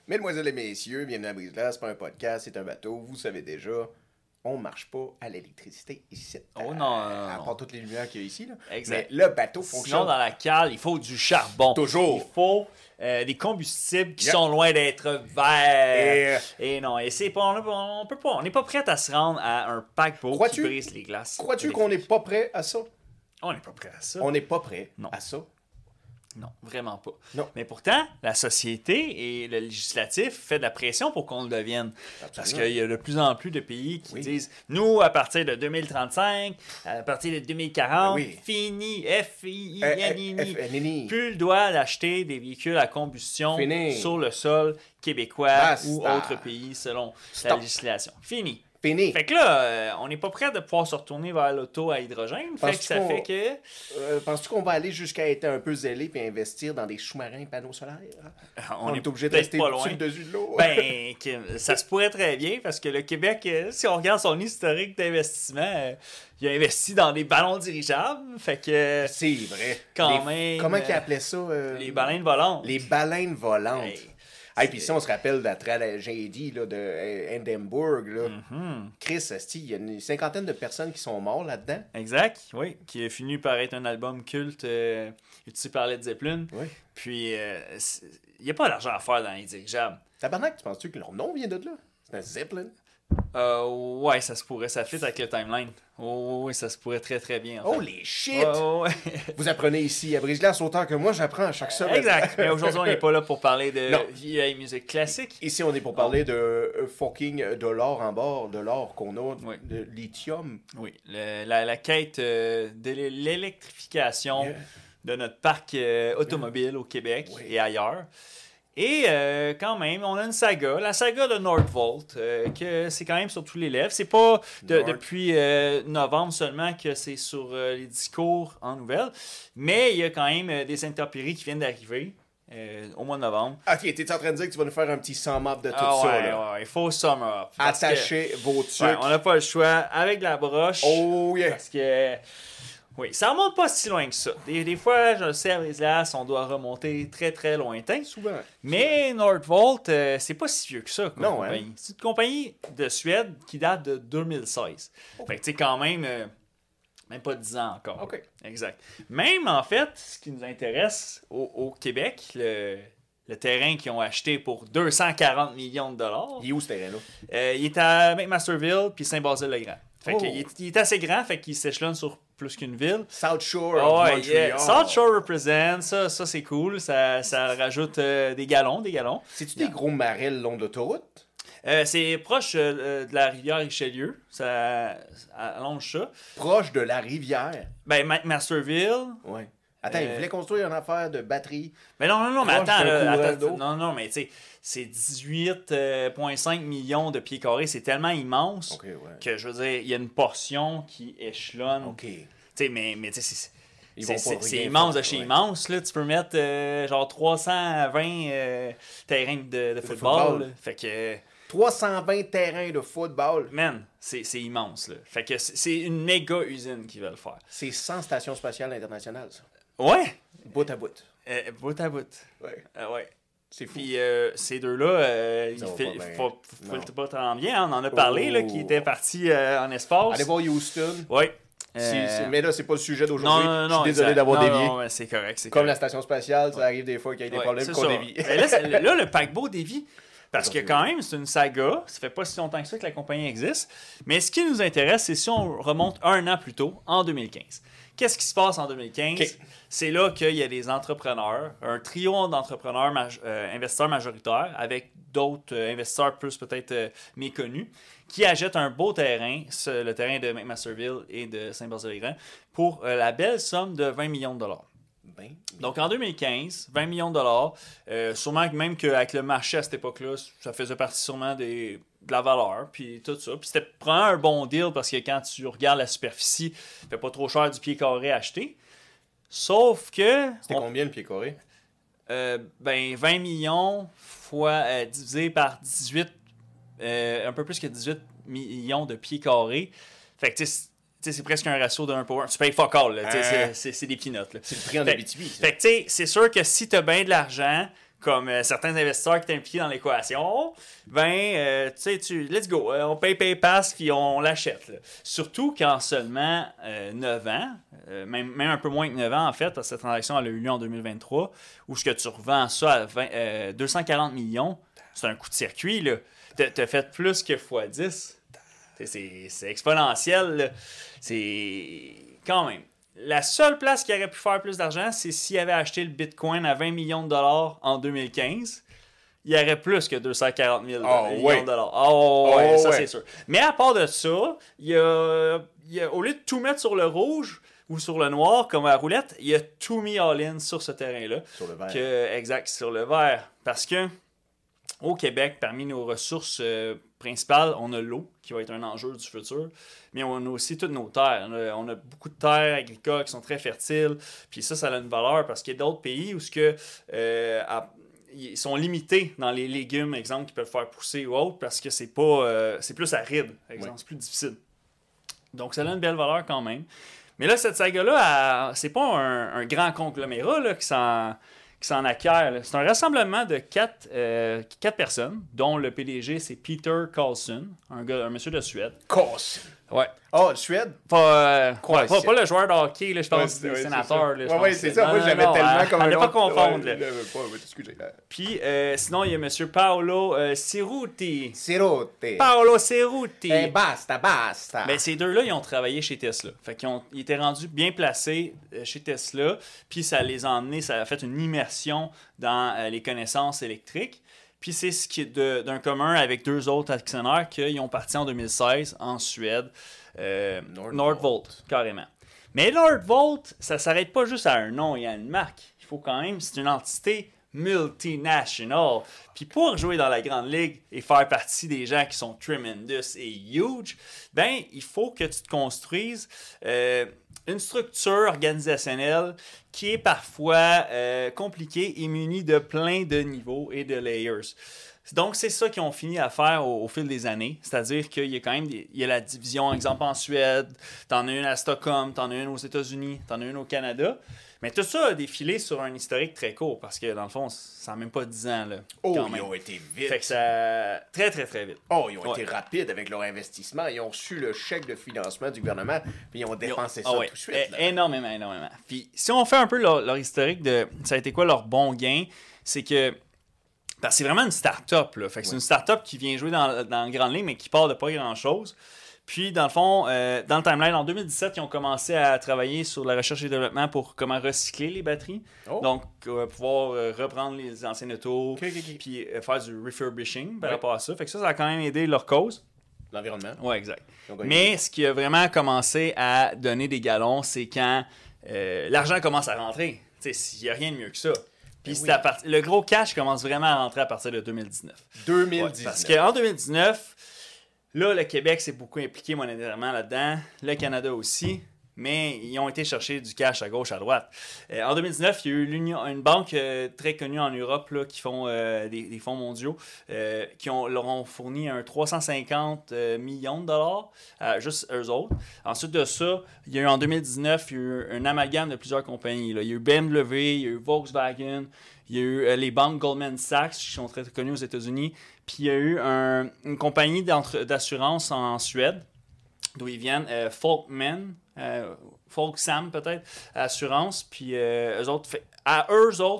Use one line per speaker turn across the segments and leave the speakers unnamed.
Mesdemoiselles et messieurs, bienvenue à Brise-Glace, c'est pas un podcast, c'est un bateau, vous savez déjà, on marche pas à l'électricité ici.
Oh non,
À part toutes les lumières qu'il y a ici, là.
Exact.
Mais le bateau
Sinon,
fonctionne.
dans la cale, il faut du charbon.
Toujours.
Il faut des combustibles qui sont loin d'être verts. Et non, et c'est pas, on peut pas. On n'est pas prêt à se rendre à un paquebot qui brise les glaces.
Crois-tu qu'on n'est pas prêt à ça?
On n'est pas prêt à ça.
On n'est pas prêt
Non.
à ça.
Non, vraiment pas.
Non.
Mais pourtant, la société et le législatif fait de la pression pour qu'on le devienne.
Absolument.
Parce qu'il y a de plus en plus de pays qui disent nous, à partir de 2035, à partir de 2040, fini,
Fini.
plus le droit d'acheter des véhicules à combustion sur le sol québécois ou autre pays selon la législation. Fini.
Fini.
Fait que là, on n'est pas prêt de pouvoir se retourner vers l'auto à hydrogène. Fait que ça fait que...
Penses-tu qu'on va aller jusqu'à être un peu zélé et investir dans des sous-marins panneaux solaires?
On est
obligé de rester au-dessus de l'eau.
Ben, ça se pourrait très bien parce que le Québec, si on regarde son historique d'investissement, il a investi dans des ballons dirigeables. Fait que...
C'est vrai.
Quand même...
Comment ils appelaient ça?
Les baleines volantes.
Les baleines volantes.
Hey.
Puis si on se rappelle de la tragédie là, de Hindenburg, là, Chris, il y a une cinquantaine de personnes qui sont mortes là-dedans.
Exact, oui. Qui a fini par être un album culte utilisé par Led Zeppelin.
Oui.
Puis, il n'y a pas d'argent à faire dans les dirigeables.
Tabarnak, tu penses-tu que leur nom vient de là? C'est un Zeppelin?
Ouais, ça se pourrait. Ça fit avec le timeline. Oh, oui, ça se pourrait très, très bien. En fait.
Holy shit!
Ouais.
Vous apprenez ici à Brise-Glace autant que moi, j'apprends à chaque semaine.
Exact. Mais aujourd'hui, on n'est pas là pour parler de vieille musique classique.
Ici, on est pour parler de fucking de l'or en bord, de l'or qu'on a, de lithium.
Oui, la quête de l'électrification de notre parc automobile au Québec et ailleurs. Et quand même, on a une saga, la saga de Nordvolt, que c'est quand même sur tous les lèvres. C'est pas depuis novembre seulement que c'est sur les discours en nouvelles, mais il y a quand même des intempéries qui viennent d'arriver au mois de novembre.
Ok, t'es en train de dire que tu vas nous faire un petit sum-up de tout ça, là?
Ouais, il faut sum up.
Attachez vos trucs.
Ouais, on n'a pas le choix avec la broche.
Oh yeah!
Parce que... Oui, ça remonte pas si loin que ça. Des fois, je le sais, à Brise-Glace, on doit remonter très, très lointain.
Souvent.
Mais Nordvolt, c'est pas si vieux que ça. Comme compagnie.
Hein?
C'est une compagnie de Suède qui date de 2016. Fait que tu sais, quand même pas 10 ans encore.
OK.
Exact. Même, en fait, ce qui nous intéresse au Québec, le terrain qu'ils ont acheté pour 240 millions de dollars.
Il est où ce terrain-là?
Il est à McMasterville puis Saint-Basile-le-Grand. Fait qu'il est assez grand, fait qu'il s'échelonne sur plus qu'une ville.
South Shore of Montreal.
Yeah. South Shore represent, ça c'est cool, ça rajoute des galons.
C'est-tu des gros marais le long de l'autoroute?
C'est proche de la rivière Richelieu, ça allonge ça.
Proche de la rivière?
Ben, McMasterville.
Ouais. Attends, ils voulaient construire une affaire de batterie.
Mais non, mais attends.
Non,
mais tu sais, c'est 18,5 millions de pieds carrés. C'est tellement immense que, je veux dire, il y a une portion qui échelonne.
OK.
Tu sais, mais tu sais, c'est
faire,
immense de chez immense. Là. Tu peux mettre genre 320 terrains de football. Fait que...
320 terrains de football.
Man, c'est immense. Là. Fait que c'est une méga usine qui va le faire.
C'est 100 stations spatiales internationales, ça.
Ouais.
Bout à bout.
Bout à bout.
Ouais.
Ouais.
C'est fou.
Puis ces deux-là, il faut pas tant bien. On en a parlé, là, qui étaient partis en espace.
Allez voir Houston.
Oui.
Mais là, c'est pas le sujet d'aujourd'hui.
Non,
je suis désolé d'avoir dévié.
Non, c'est correct.
Comme la station spatiale, ça arrive des fois qu'il y a des problèmes qu'on dévie.
Là, le paquebot dévie. Parce que quand même, c'est une saga. Ça fait pas si longtemps que ça que la compagnie existe. Mais ce qui nous intéresse, c'est si on remonte un an plus tôt, en 2015. Qu'est-ce qui se passe en 2015? Okay. C'est là qu'il y a des entrepreneurs, un trio d'entrepreneurs investisseurs majoritaires avec d'autres investisseurs plus peut-être méconnus qui achètent un beau terrain, le terrain de McMasterville et de Saint-Basile-le-Grand, pour la belle somme de 20 millions de dollars. Donc en 2015, 20 millions de dollars, sûrement même qu'avec le marché à cette époque-là, ça faisait partie sûrement de la valeur, puis tout ça. Puis c'était vraiment un bon deal parce que quand tu regardes la superficie, ça fait pas trop cher du pied carré à acheter. Sauf que...
C'était combien le pied carré?
20 millions fois divisé par 18, un peu plus que 18 millions de pieds carrés. Fait que tu sais, c'est presque un ratio de 1 pour 1. Tu payes fuck all, là. C'est des peanuts.
C'est le prix en Abitibi.
Fait que tu sais, c'est sûr que si tu as bien de l'argent, comme certains investisseurs qui étaient impliqués dans l'équation, ben, tu sais, let's go, on paye pass, puis on l'achète. Là. Surtout qu'en seulement 9 ans, même un peu moins que 9 ans, en fait, parce que cette transaction elle a eu lieu en 2023, où ce que tu revends ça à 240 millions, c'est un coup de circuit, là. T'as fait plus que x10. C'est exponentiel, là. C'est quand même. La seule place qui aurait pu faire plus d'argent, c'est s'il avait acheté le Bitcoin à 20 millions de dollars en 2015. Il y aurait plus que 240 millions de dollars. Ça c'est sûr. Mais à part de ça, il y a, au lieu de tout mettre sur le rouge ou sur le noir comme à la roulette, il a tout mis all-in sur ce terrain-là.
Sur le vert.
Exact, sur le vert. Parce que au Québec, parmi nos ressources principales, on a l'eau, qui va être un enjeu du futur, mais on a aussi toutes nos terres. On a beaucoup de terres agricoles qui sont très fertiles, puis ça a une valeur parce qu'il y a d'autres pays où ils sont limités dans les légumes, exemple, qu'ils peuvent faire pousser ou autre, parce que c'est plus aride, exemple, c'est plus difficile. Donc, ça a une belle valeur quand même. Mais là, cette saga-là, c'est pas un grand conglomérat là, qui s'en acquiert. Là. C'est un rassemblement de 4 personnes, dont le PDG, c'est Peter Carlson, un monsieur de Suède.
Carlson.
Ouais.
Oh, Suède?
Pas le joueur de hockey, là, je pense, du sénateur.
Oui, c'est ça. Moi, j'avais tellement comme un
ne
autre...
pas confondre.
Excusez.
Puis, sinon, il y a M. Paolo Cerruti.
Cerruti.
Paolo Cerruti.
Basta.
Ben, ces deux-là, ils ont travaillé chez Tesla. Fait ils étaient rendus bien placés chez Tesla. Puis, ça les a emmenés, ça a fait une immersion dans les connaissances électriques. Puis c'est ce qui est d'un commun avec 2 autres actionnaires qu'ils ont parti en 2016 en Suède. Nordvolt, carrément. Mais Nordvolt, ça ne s'arrête pas juste à un nom et à une marque. Il faut quand même, c'est une entité multinational. Puis pour jouer dans la grande ligue et faire partie des gens qui sont tremendous et huge, ben il faut que tu te construises une structure organisationnelle qui est parfois compliquée et munie de plein de niveaux et de layers. Donc, c'est ça qu'ils ont fini à faire au fil des années. C'est-à-dire qu'il y a quand même il y a la division, exemple, en Suède, t'en as une à Stockholm, t'en as une aux États-Unis, t'en as une au Canada. Mais tout ça a défilé sur un historique très court parce que, dans le fond, ça n'a même pas 10 ans. Là,
ils ont été vite.
Fait que ça... Très, très, très vite.
Ils ont été rapides avec leur investissement. Ils ont reçu le chèque de financement du gouvernement puis ils ont dépensé ça tout de suite. Là.
Énormément. Puis, si on fait un peu leur historique de ça a été quoi leur bon gain, c'est que parce que c'est vraiment une start-up. Là. Fait que c'est une start-up qui vient jouer dans la grande ligne, mais qui part de pas grand-chose. Puis, dans le fond, dans le timeline, en 2017, ils ont commencé à travailler sur la recherche et développement pour comment recycler les batteries. Donc, pouvoir reprendre les anciennes autos, puis faire du refurbishing par rapport à ça. Fait que ça a quand même aidé leur cause.
L'environnement.
Oui, exact. Mais ce qui a vraiment commencé à donner des galons, c'est quand l'argent commence à rentrer. Il n'y a rien de mieux que ça. Puis le gros cash commence vraiment à rentrer à partir de 2019.
2019.
Parce qu'en 2019, là, le Québec s'est beaucoup impliqué monétairement là-dedans. Le Canada aussi. Mais ils ont été chercher du cash à gauche, à droite. En 2019, il y a eu une banque très connue en Europe là, qui font des fonds mondiaux qui leur ont fourni un 350 millions de dollars, juste eux autres. Ensuite de ça, il y a eu en 2019, il y a eu un amalgame de plusieurs compagnies. Là. Il y a eu BMW, il y a eu Volkswagen, il y a eu les banques Goldman Sachs qui sont très connues aux États-Unis. Puis il y a eu une compagnie d'assurance en Suède, d'où ils viennent, Folksam peut-être, assurance, puis eux autres,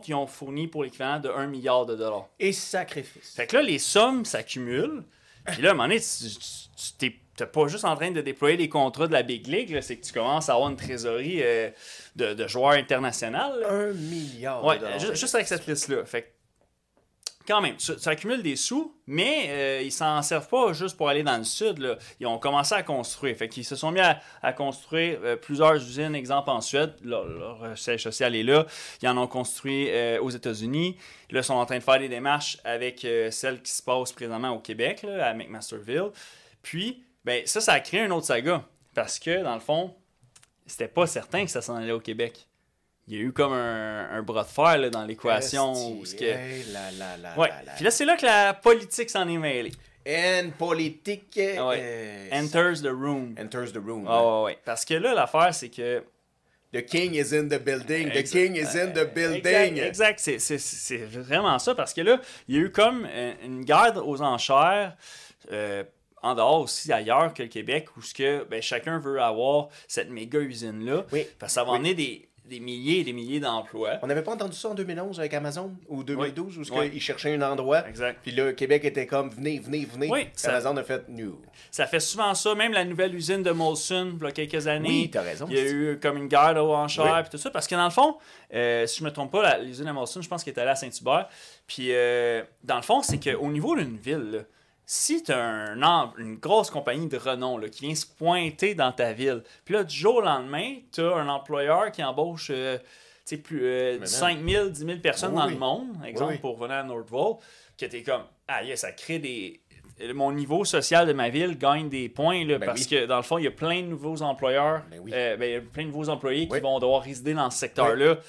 ils ont fourni pour l'équivalent de 1 milliard de dollars.
Et sacrifice.
Fait que là, les sommes s'accumulent, puis là, à un moment donné, tu n'es pas juste en train de déployer des contrats de la Big League, là, c'est que tu commences à avoir une trésorerie de joueurs internationaux.
1 milliard de dollars.
Juste avec cette liste-là. Fait que, quand même, ça accumule des sous, mais ils s'en servent pas juste pour aller dans le sud. Là. Ils ont commencé à construire. Fait qu'ils se sont mis à construire plusieurs usines, exemple en Suède. Leur siège social est là. Ils en ont construit aux États-Unis. Là, ils sont en train de faire des démarches avec celle qui se passe présentement au Québec, là, à McMasterville. Puis, ça a créé une autre saga. Parce que, dans le fond, c'était pas certain que ça s'en allait au Québec. Il y a eu comme un bras de fer là, dans l'équation. Puis là, c'est là que la politique s'en est mêlée.
And politique...
Enters the room.
Enters the room.
Ouais. Parce que là, l'affaire, c'est que...
The king is in the building. The king is in the building.
Exact. C'est vraiment ça, parce que là, il y a eu comme une guerre aux enchères, en dehors aussi ailleurs que le Québec, où chacun veut avoir cette méga usine-là.
Oui.
Parce que ça va emmener des milliers et des milliers d'emplois.
On n'avait pas entendu ça en 2011 avec Amazon ou 2012 où ils cherchaient un endroit.
Exact.
Puis là, Québec était comme venez.
Oui,
Amazon a fait nous.
Ça fait souvent ça. Même la nouvelle usine de Molson, il y a quelques années.
Oui, t'as raison.
Il y a eu comme une guerre aux enchères et tout ça. Parce que dans le fond, si je me trompe pas, l'usine de Molson, je pense qu'elle est allée à Saint-Hubert. Puis dans le fond, c'est qu'au niveau d'une ville, là, si tu as une grosse compagnie de renom là, qui vient se pointer dans ta ville, puis là, du jour au lendemain, tu as un employeur qui embauche 5 000, 10 000 personnes dans le monde, exemple, pour venir à Northvolt, que tu es comme, ça crée des... Mon niveau social de ma ville gagne des points là, parce que dans le fond, il y a plein de nouveaux employeurs, il y a plein de nouveaux employés qui vont devoir résider dans ce secteur-là.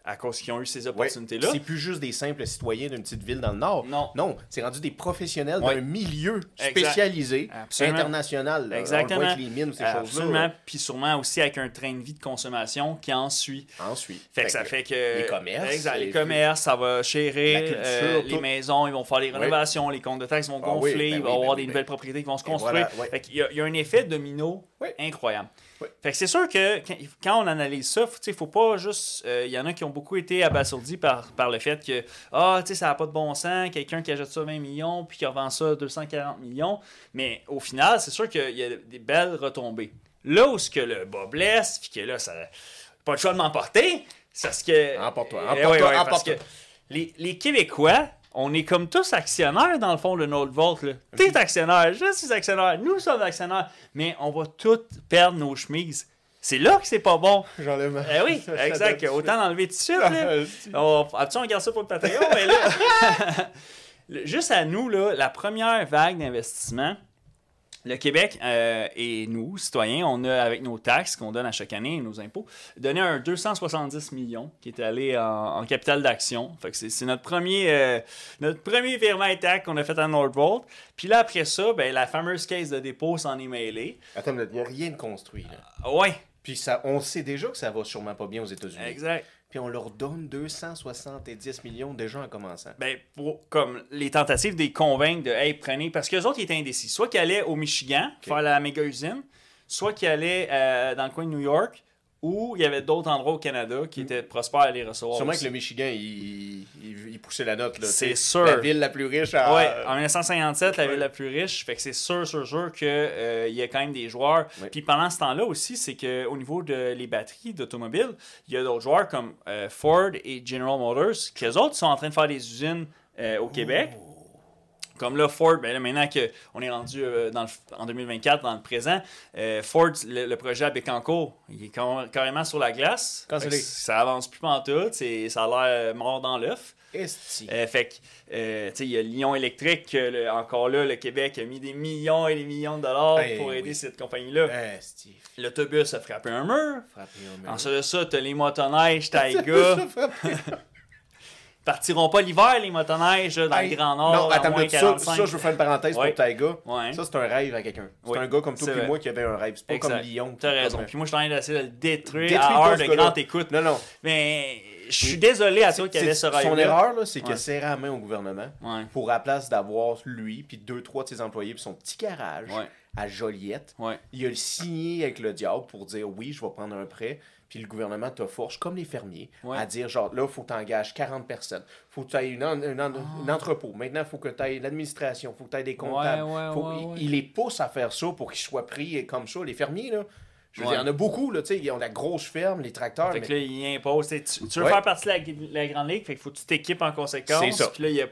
À cause qu'ils ont eu ces opportunités-là.
C'est plus juste des simples citoyens d'une petite ville dans le Nord. Non, c'est rendu des professionnels d'un milieu spécialisé, international.
Exactement.
On voit avec les mines, ces choses-là.
Absolument. Puis sûrement aussi avec un train de vie de consommation qui en suit. Fait que ça fait que...
Les commerces.
Exact. Les commerces, ça va chérir. Les maisons, ils vont faire des rénovations. Les comptes de taxes vont gonfler. Il va y avoir des nouvelles propriétés qui vont se construire. Fait qu'il y a un effet domino incroyable. Fait que c'est sûr que quand on analyse ça, il faut pas juste... Il y en a qui ont beaucoup été abasourdis par le fait que ça n'a pas de bon sens, quelqu'un qui achète ça 20 millions puis qui revend ça 240 millions. Mais au final, c'est sûr qu'il y a des belles retombées. Là où ce que le bas blesse, puis que là, ça pas le choix de m'emporter, c'est ce que...
Emporte-toi.
Parce que les Québécois, on est comme tous actionnaires dans le fond de Northvolt. T'es actionnaire, je suis actionnaire, nous sommes actionnaires, mais on va tous perdre nos chemises. C'est là que c'est pas bon.
J'enlève ma...
oui, exact. Autant l'enlever tout de suite. On garde ça pour le Patreon, mais là... Juste à nous, là, la première vague d'investissement, le Québec et nous, citoyens, on a, avec nos taxes qu'on donne à chaque année, nos impôts, donné un 270 millions qui est allé en capital d'action. Fait que c'est notre premier virement intact qu'on a fait à Northvolt. Puis là, après ça, la fameuse caisse de dépôt s'en est mêlée.
Attends, il n'y a rien de construit. Là.
Ouais.
Puis on sait déjà que ça va sûrement pas bien aux États-Unis.
Exact.
Puis on leur donne 270 millions déjà en commençant.
Comme les tentatives de les convaincre de « Hey, prenez... » Parce qu'eux autres, ils étaient indécis. Soit qu'ils allaient au Michigan faire la méga usine, soit qu'ils allaient dans le coin de New York, ou il y avait d'autres endroits au Canada qui étaient prospères à les recevoir.
Sûrement
aussi.
que le Michigan, il poussait la note.
C'est sûr.
La ville la plus riche.
Oui, en 1957, la ville la plus riche. Fait que c'est sûr qu'il y a quand même des joueurs. Oui. Puis pendant ce temps-là aussi, c'est qu'au niveau des batteries d'automobiles, il y a d'autres joueurs comme Ford et General Motors, qui eux autres sont en train de faire des usines au Québec. Comme là, Ford, maintenant qu'on est rendu en 2024, dans le présent, Ford, le projet à Bécancour, il est carrément sur la glace. Ça avance plus pantoute, ça a l'air mort dans l'œuf. Fait que, il y a Lyon Électrique, encore là, le Québec a mis des millions et des millions de dollars pour aider cette compagnie-là. L'autobus a frappé un mur. Ensuite de ça, tu as les motoneiges, Taiga. Partiront pas l'hiver, les motoneiges, dans le Grand Nord.
Non, attends, ça, je veux faire une parenthèse pour Taiga. Ça, c'est un rêve à quelqu'un. C'est un gars comme toi et moi qui avait un rêve. C'est pas comme Lyon.
T'as raison. Puis moi, je suis en train d'essayer de le détruire à heure de grande écoute.
Non.
Mais je suis désolé à toi qui avait ce rêve.
Son erreur, là, c'est qu'il a serré la main au gouvernement pour, à la place d'avoir lui, puis 2-3 de ses employés, puis son petit garage à Joliette, il a signé avec le diable pour dire oui, je vais prendre un prêt. Puis le gouvernement te force, comme les fermiers, à dire genre là, il faut que tu engages 40 personnes. Il faut que tu aies un entrepôt. Maintenant, il faut que tu aies l'administration. Il faut que tu aies des comptables. Il les pousse à faire ça pour qu'ils soient pris comme ça. Les fermiers, là, je veux dire, il y en a beaucoup, là, ils ont la grosse ferme, les tracteurs.
Fait que là, ils imposent. Tu veux faire partie de la grande ligue, fait qu'il faut que tu t'équipes en conséquence. C'est ça. Puis là, il y a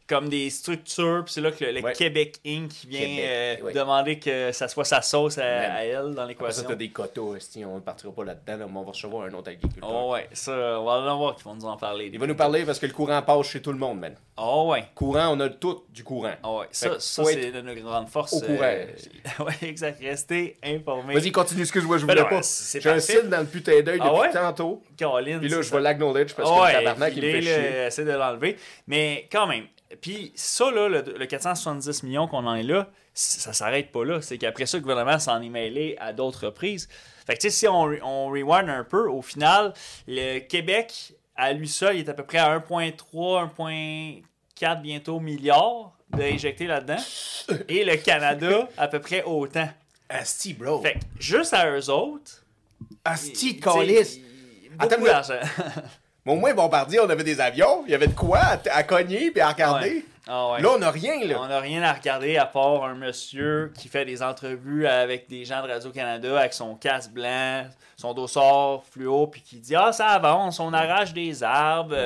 comme des structures, puis c'est là que le Québec Inc. vient demander que ça soit sa sauce à elle dans l'équation.
Ça, t'as des quotas, on ne partira pas là-dedans, là, mais on va recevoir un autre agriculteur.
Oh ouais, ça, on va en voir qui vont nous en parler.
Il va nous parler parce que le courant passe chez tout le monde, man.
Oh ouais.
Courant, on a tout du courant.
Oh ouais, ça c'est de notre grande force.
Au courant.
Ouais, exact, restez informés.
Vas-y, continue ce que je voulais pas. J'ai un cil dans le putain d'œil depuis tantôt.
Caroline.
Puis là, je vais l'acknowledge parce que le tabarnak, il me fait chier.
Essaie de l'enlever. Mais quand même. Puis ça, là, le 470 millions qu'on en est là, ça s'arrête pas là. C'est qu'après ça, le gouvernement s'en est mêlé à d'autres reprises. Fait que, tu sais, si on rewind un peu, au final, le Québec, à lui seul, il est à peu près à 1,3, 1,4 bientôt milliards d'injecter là-dedans. Et le Canada, à peu près autant.
Asti, bro.
Fait que, juste à eux autres...
Asti, calice.
Beaucoup d'argent.
Mais au moins, Bombardier, on avait des avions. Il y avait de quoi à cogner et à regarder.
Ouais. Ah ouais.
Là, on n'a rien, là.
On n'a rien à regarder à part un monsieur qui fait des entrevues avec des gens de Radio-Canada avec son casque blanc, son dossard fluo, puis qui dit « Ah, ça avance, on arrache des arbres,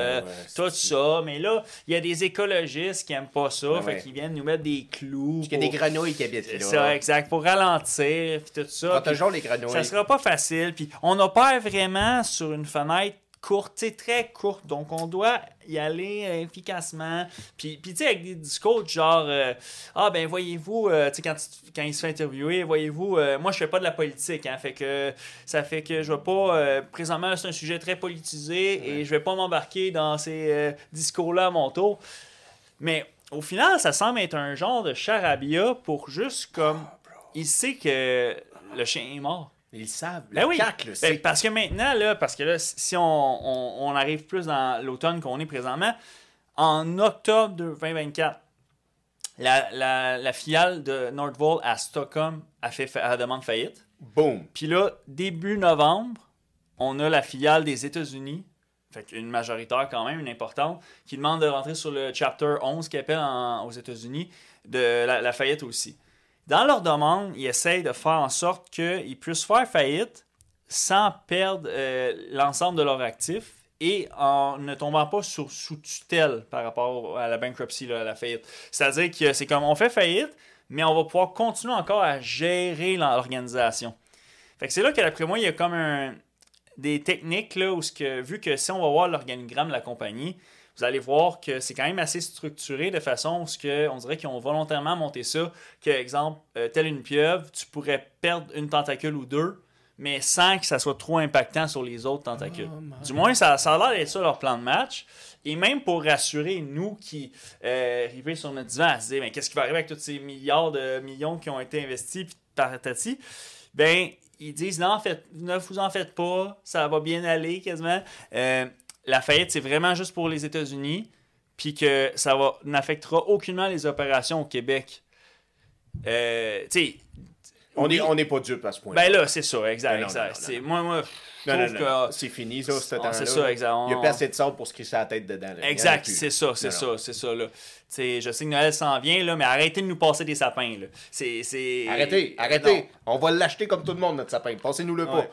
tout ça. » Mais là, il y a des écologistes qui n'aiment pas ça, fait qu'ils viennent nous mettre des clous.
Parce qu'il y a des grenouilles qui habitent là.
C'est ça, exact, pour ralentir, puis tout ça.
Protégeons les grenouilles.
Ça sera pas facile, puis on opère vraiment sur une fenêtre courte, très courte, donc on doit y aller efficacement. Puis tu sais, avec des discours du genre ah ben voyez-vous, tu sais, quand il se fait interviewer, voyez-vous, moi je fais pas de la politique, hein, ça fait que je vais pas, présentement c'est un sujet très politisé et je vais pas m'embarquer dans ces discours-là à mon tour. Mais au final, ça semble être un genre de charabia pour juste comme, il sait que le chien est mort.
Ils le savent.
Ben oui.
CAQ, le sait.
Parce que maintenant, là, si on arrive plus dans l'automne qu'on est présentement, en octobre 2024, la filiale de Nordvolt à Stockholm a fait la demande faillite.
Boom.
Puis là, début novembre, on a la filiale des États-Unis, fait une majoritaire quand même, une importante, qui demande de rentrer sur le Chapter 11 qui appelle aux États-Unis, de la faillite aussi. Dans leur demande, ils essayent de faire en sorte qu'ils puissent faire faillite sans perdre l'ensemble de leurs actifs et en ne tombant pas sous tutelle par rapport à la bankruptcy, là, à la faillite. C'est-à-dire que c'est comme on fait faillite, mais on va pouvoir continuer encore à gérer l'organisation. Fait que c'est là que, d'après moi, il y a comme des techniques là, où vu que si on va voir l'organigramme de la compagnie, vous allez voir que c'est quand même assez structuré de façon où on dirait qu'ils ont volontairement monté ça, que, exemple, telle une pieuvre, tu pourrais perdre une tentacule ou deux, mais sans que ça soit trop impactant sur les autres tentacules. Du moins, ça a l'air d'être ça leur plan de match. Et même pour rassurer nous qui arrivons sur notre divan à se dire, mais qu'est-ce qui va arriver avec tous ces milliards de millions qui ont été investis, puis patati, ben, ils disent, non, ne vous en faites pas, ça va bien aller quasiment. La faillite, c'est vraiment juste pour les États-Unis, puis que ça n'affectera aucunement les opérations au Québec. Tu sais,
on n'est pas dupes à ce point.
Ben là, c'est ça, exact. Moi, je trouve que
c'est fini, ça, ce temps-là.
C'est ça, exact.
Il n'y a pas assez de sable pour se crisser la tête dedans. Là.
Exact, c'est ça, là. T'sais, je sais que Noël s'en vient, là, mais arrêtez de nous passer des sapins. Là.
Arrêtez. Non. On va l'acheter comme tout le monde, notre sapin. Passez-nous-le pas.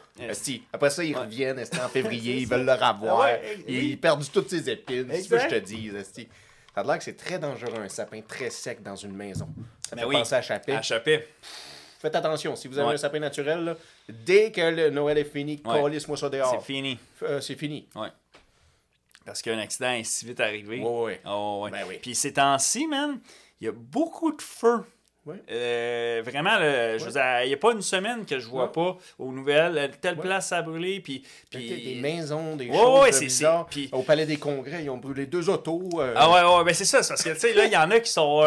Après ça, ils reviennent en février, ils veulent le revoir. Ils perdent toutes ses épines. C'est ce que je te dis. Ça a l'air que c'est très dangereux, un sapin très sec dans une maison. Ça fait penser à chapet. Faites attention, si vous avez un sapin naturel, là, dès que le Noël est fini, calisse-moi ça dehors.
C'est fini.
C'est fini.
Ouais. Parce qu'un accident est si vite arrivé.
Ouais.
Ben oui. Puis ces temps-ci, man, il y a beaucoup de feux. Ouais. Vraiment, je veux dire, il n'y a pas une semaine que je vois pas aux nouvelles, telle place a brûlé, puis
des maisons, des choses bizarres. Au Palais des Congrès, ils ont brûlé 2 autos.
Ben c'est ça, c'est parce que, tu sais, là, il y en a qui sont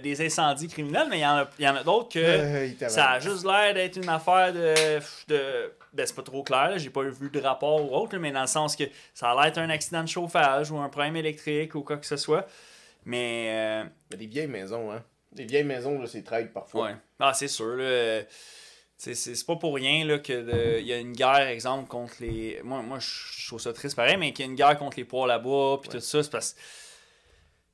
des incendies criminels, mais il y en a d'autres que ça a juste l'air d'être une affaire de ben, c'est pas trop clair, là, j'ai pas vu de rapport ou autre, mais dans le sens que ça a l'air d'être un accident de chauffage ou un problème électrique ou quoi que ce soit. Mais
des vieilles maisons, hein. Des vieilles maisons, là, c'est traite parfois.
Ouais. Ah, c'est sûr, là. C'est pas pour rien là, qu'il y a une guerre, exemple, contre les... Moi je trouve ça triste pareil, mais qu'il y a une guerre contre les poêles à bois, puis tout ça, c'est parce que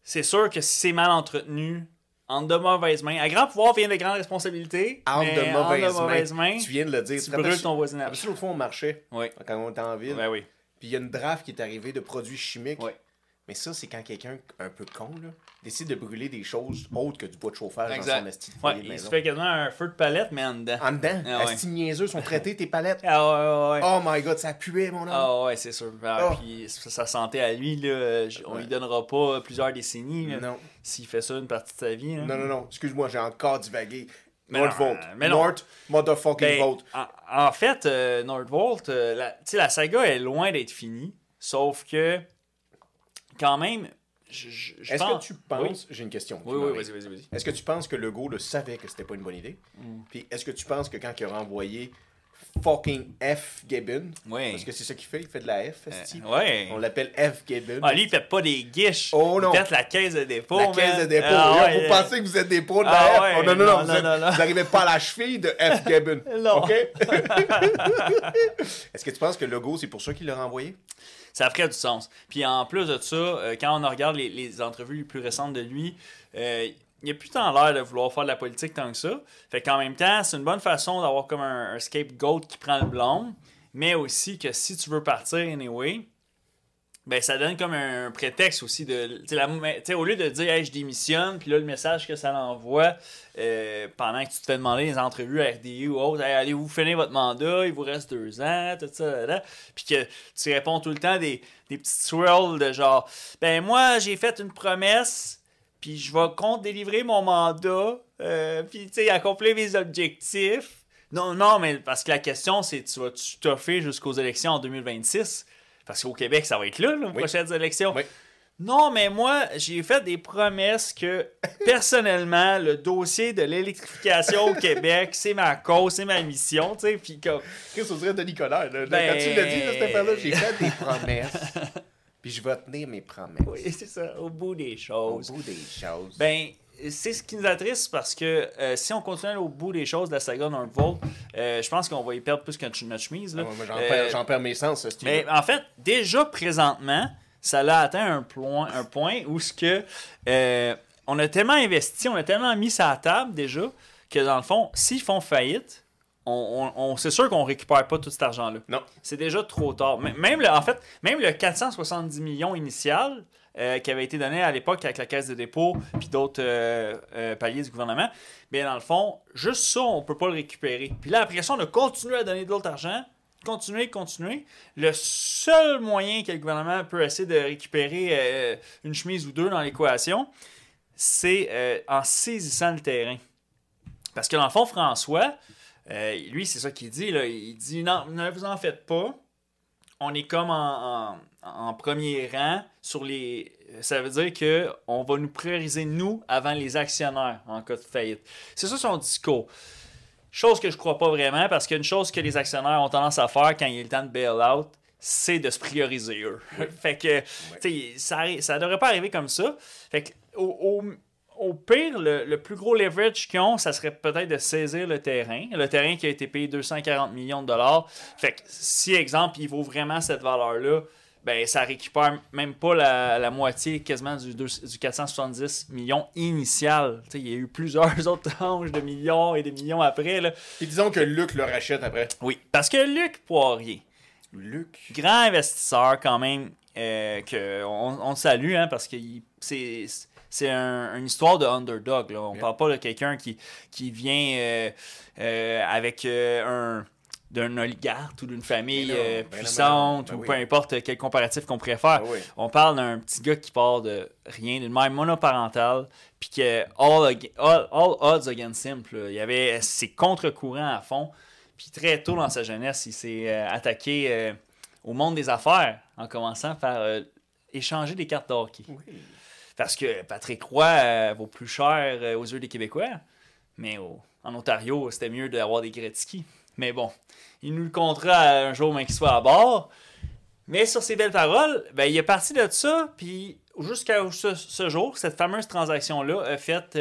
c'est sûr que si c'est mal entretenu, entre de mauvaises mains, à grand pouvoir vient de grandes responsabilités,
entre de mauvaises mains, tu viens de le dire.
Tu brûles ton voisinage.
Parce que l'autre fois, on marchait, quand on était en ville,
oui.
Puis il y a une draft qui est arrivée de produits chimiques.
Oui.
Mais ça, c'est quand quelqu'un un peu con là, décide de brûler des choses autres que du bois de chauffage dans son esti de foyer de maison.
Il se fait quasiment un feu de palette, mais en dedans.
Esti niaiseux sont traités, tes palettes.
Oh
my God, ça puait, mon homme.
Ah ouais, c'est sûr. Puis sa santé à lui, là, on lui donnera pas plusieurs décennies. Là,
non.
S'il fait ça une partie de sa vie. Là.
Non. Excuse-moi, j'ai encore divagué.
Nordvolt.
North motherfucking Volt.
En fait, Nordvolt, la saga est loin d'être finie. Sauf que, quand même,
Est-ce que tu penses... Oui. J'ai une question.
Oui, vas-y.
Est-ce que tu penses que Legault le savait que c'était pas une bonne idée? Puis est-ce que tu penses que quand il a renvoyé fucking F. Gibbon, parce que c'est ça qu'il fait, il fait de la F, on l'appelle F. Gibbon.
Ah, lui, il fait pas des guiches.
Oh non.
Il fait la caisse de dépôt.
La caisse de dépôt. Vous pensez que vous êtes des pros de la F?
Ouais.
Oh, non. Vous n'arrivez pas à la cheville de F. Gibbon.
Non.
OK? Est-ce que tu penses que Legault, c'est pour ça qu'il l'a renvoyé?
Ça ferait du sens. Puis en plus de ça, quand on regarde les entrevues les plus récentes de lui, il n'a plus tant l'air de vouloir faire de la politique tant que ça. Fait qu'en même temps, c'est une bonne façon d'avoir comme un scapegoat qui prend le blâme, mais aussi que si tu veux partir anyway, ben ça donne comme un prétexte aussi de... au lieu de dire hey, « je démissionne », puis là, le message que ça l'envoie pendant que tu te fais demander les entrevues à RDI ou autre, hey, « allez-vous finir votre mandat, il vous reste 2 ans, tout ça, là. » Puis que tu réponds tout le temps des petites swirls de genre « ben moi, j'ai fait une promesse, puis je vais délivrer mon mandat, puis tu sais, accomplir mes objectifs. » Non, mais parce que la question, c'est tu vas-tu toffer jusqu'aux élections en 2026? Parce qu'au Québec, ça va être là, les prochaines élections.
Oui.
Non, mais moi, j'ai fait des promesses que, personnellement, le dossier de l'électrification au Québec, c'est ma cause, c'est ma mission, tu sais, puis comme...
Qu'est-ce que dirait Denis Coderre, là? Quand tu l'as dit, cette affaire-là, j'ai fait des promesses, puis je vais tenir mes promesses.
Oui, c'est ça, au bout des choses.
Au bout des choses.
Ben, c'est ce qui nous attriste parce que si on continue au bout des choses de la saga Nordvolt, je pense qu'on va y perdre plus que notre chemise. Là.
Moi, j'en perds mes sens, ce
mais en fait, déjà présentement, ça l'a atteint un point où ce que on a tellement investi, on a tellement mis ça à la table déjà, que dans le fond, s'ils font faillite, c'est sûr qu'on récupère pas tout cet argent-là.
Non.
C'est déjà trop tard. Même le 470 millions initial qui avait été donné à l'époque avec la Caisse de dépôt puis d'autres paliers du gouvernement, bien dans le fond, juste ça, on peut pas le récupérer. Puis là, après ça, on a continué à donner de l'autre argent, continuer. Le seul moyen que le gouvernement peut essayer de récupérer une chemise ou deux dans l'équation, c'est en saisissant le terrain. Parce que dans le fond, François, lui, c'est ça qu'il dit, là, il dit non, ne vous en faites pas. On est comme en premier rang sur les... Ça veut dire qu'on va nous prioriser, nous, avant les actionnaires en cas de faillite. C'est ça son discours. Chose que je crois pas vraiment, parce qu'une chose que les actionnaires ont tendance à faire quand il est le temps de bail-out, c'est de se prioriser eux. Fait que, tu sais, ça devrait pas arriver comme ça. Fait que, au pire, le plus gros leverage qu'ils ont, ça serait peut-être de saisir le terrain. Le terrain qui a été payé 240 millions de dollars. Fait que si, exemple, il vaut vraiment cette valeur-là, ben ça récupère même pas la moitié quasiment du 470 millions initial. T'sais, il y a eu plusieurs autres tranches de millions et des millions après. Là.
Et disons que Luc le rachète après.
Oui, parce que Luc Poirier, grand investisseur quand même, on le salue, hein, parce que c'est une histoire de underdog. Là. On parle pas de quelqu'un qui vient avec d'un oligarque ou d'une famille puissante ou peu importe quel comparatif qu'on préfère. On parle d'un petit gars qui part de rien, d'une mère monoparentale, puis que all odds against him. Il y avait ses contre-courants à fond. Puis très tôt dans sa jeunesse, il s'est attaqué au monde des affaires en commençant par échanger des cartes de hockey. Oui. Parce que Patrick Roy vaut plus cher aux yeux des Québécois, mais en Ontario, c'était mieux d'avoir des Gretzky. Mais bon, il nous le comptera un jour, même qu'il soit à bord. Mais sur ces belles paroles, ben, il est parti de ça, puis jusqu'à ce jour, cette fameuse transaction-là a fait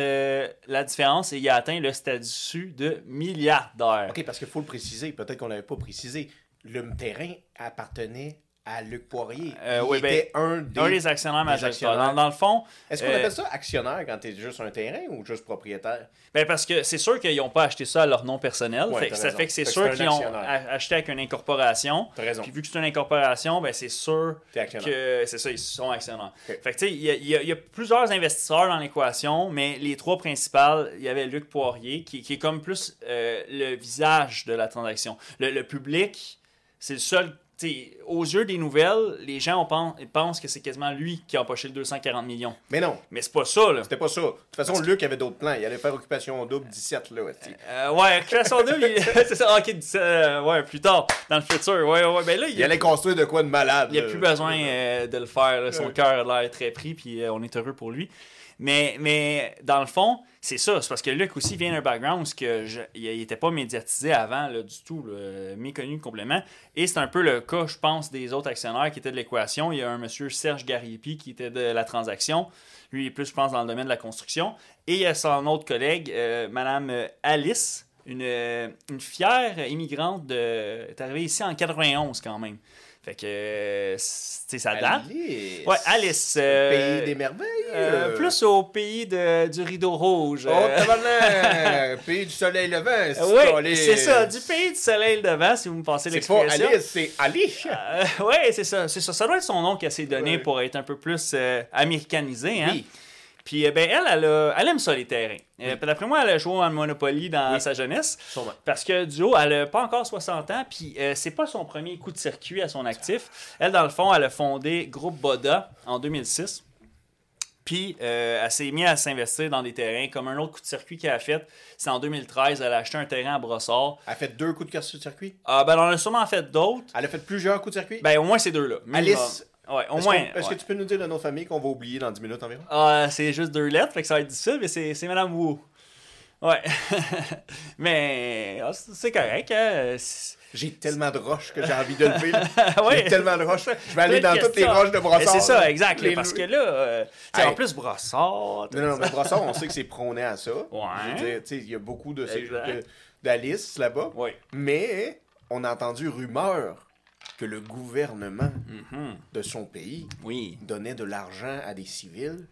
la différence et il a atteint le statut de milliardaire.
OK, parce qu'il faut le préciser, peut-être qu'on ne l'avait pas précisé. Le terrain appartenait à Luc Poirier. Il était un des
actionnaires majoritaires. Dans le fond...
Est-ce qu'on appelle ça actionnaire quand tu es juste un terrain ou juste propriétaire?
Ben parce que c'est sûr qu'ils n'ont pas acheté ça à leur nom personnel. Ça fait que c'est sûr qu'ils ont acheté avec une incorporation.
T'as raison.
Puis vu que c'est une incorporation, ben c'est sûr que c'est ça, ils sont actionnaires. Okay. Fait que tu sais, il y a plusieurs investisseurs dans l'équation, mais les trois principales, il y avait Luc Poirier, qui est comme plus le visage de la transaction. Le public, c'est le seul... aux yeux des nouvelles, les gens pensent que c'est quasiment lui qui a empoché le 240 millions.
Mais non.
Mais c'est pas ça, là.
C'était pas ça. De toute façon, Luc avait d'autres plans. Il allait faire Occupation Double 17, là.
Ouais, Occupation Double, c'est ça. Ok, 17, ouais, plus tard, dans le futur. Ouais. Ben là,
il allait construire de quoi de malade.
Il n'y a plus besoin de le faire. Là. Son cœur a l'air très pris, puis on est heureux pour lui. Mais dans le fond, c'est ça. C'est parce que Luc aussi vient d'un background où il n'était pas médiatisé avant là, du tout, là, méconnu complètement. Et c'est un peu le cas, je pense, des autres actionnaires qui étaient de l'équation. Il y a un monsieur Serge Gariepi qui était de la transaction. Lui, il est plus, je pense, dans le domaine de la construction. Et il y a son autre collègue, Madame Alice, une fière immigrante est arrivée ici en 91 quand même. Fait que, ça date.
Alice.
Ouais, Alice.
Pays des merveilles.
Plus au pays du rideau rouge.
Oh, tabarnak! Pays du soleil levant.
Oui, c'est ça, du pays du soleil levant, si vous me passez l'expression.
C'est pas Alice, c'est Alice.
Oui, c'est ça. Ça doit être son nom qu'elle s'est donné pour être un peu plus américanisé. Hein? Oui. Puis, elle aime ça, les terrains. D'après moi, elle a joué en Monopoly dans sa jeunesse.
Sûrement.
Parce que, du haut, elle n'a pas encore 60 ans. Puis, c'est pas son premier coup de circuit à son actif. Elle, dans le fond, elle a fondé Groupe Boda en 2006. Puis, elle s'est mise à s'investir dans des terrains. Comme un autre coup de circuit qu'elle a fait, c'est en 2013. Elle a acheté un terrain à Brossard.
Elle a fait 2 coups de circuit?
Ben, on en a sûrement fait d'autres.
Elle a fait plusieurs coups de circuit?
Ben, au moins ces deux-là.
Alice...
Ouais, au moins.
Est-ce que tu peux nous dire le nom de famille qu'on va oublier dans 10 minutes environ?
C'est juste 2 lettres, fait que ça va être difficile, mais c'est Madame Wu. Ouais. Mais c'est correct. Hein?
J'ai tellement de roches que j'ai envie de lever.
Ouais.
J'ai tellement de roches. Je vais aller dans toutes les roches de Brossard.
C'est ça, exact. Parce que là, en plus, Brossard.
Non, mais Brossard, on sait que c'est prôné à ça.
Ouais.
Je veux dire, il y a beaucoup d'Alice là-bas.
Oui.
Mais on a entendu rumeur que le gouvernement de son pays donnait de l'argent à des civils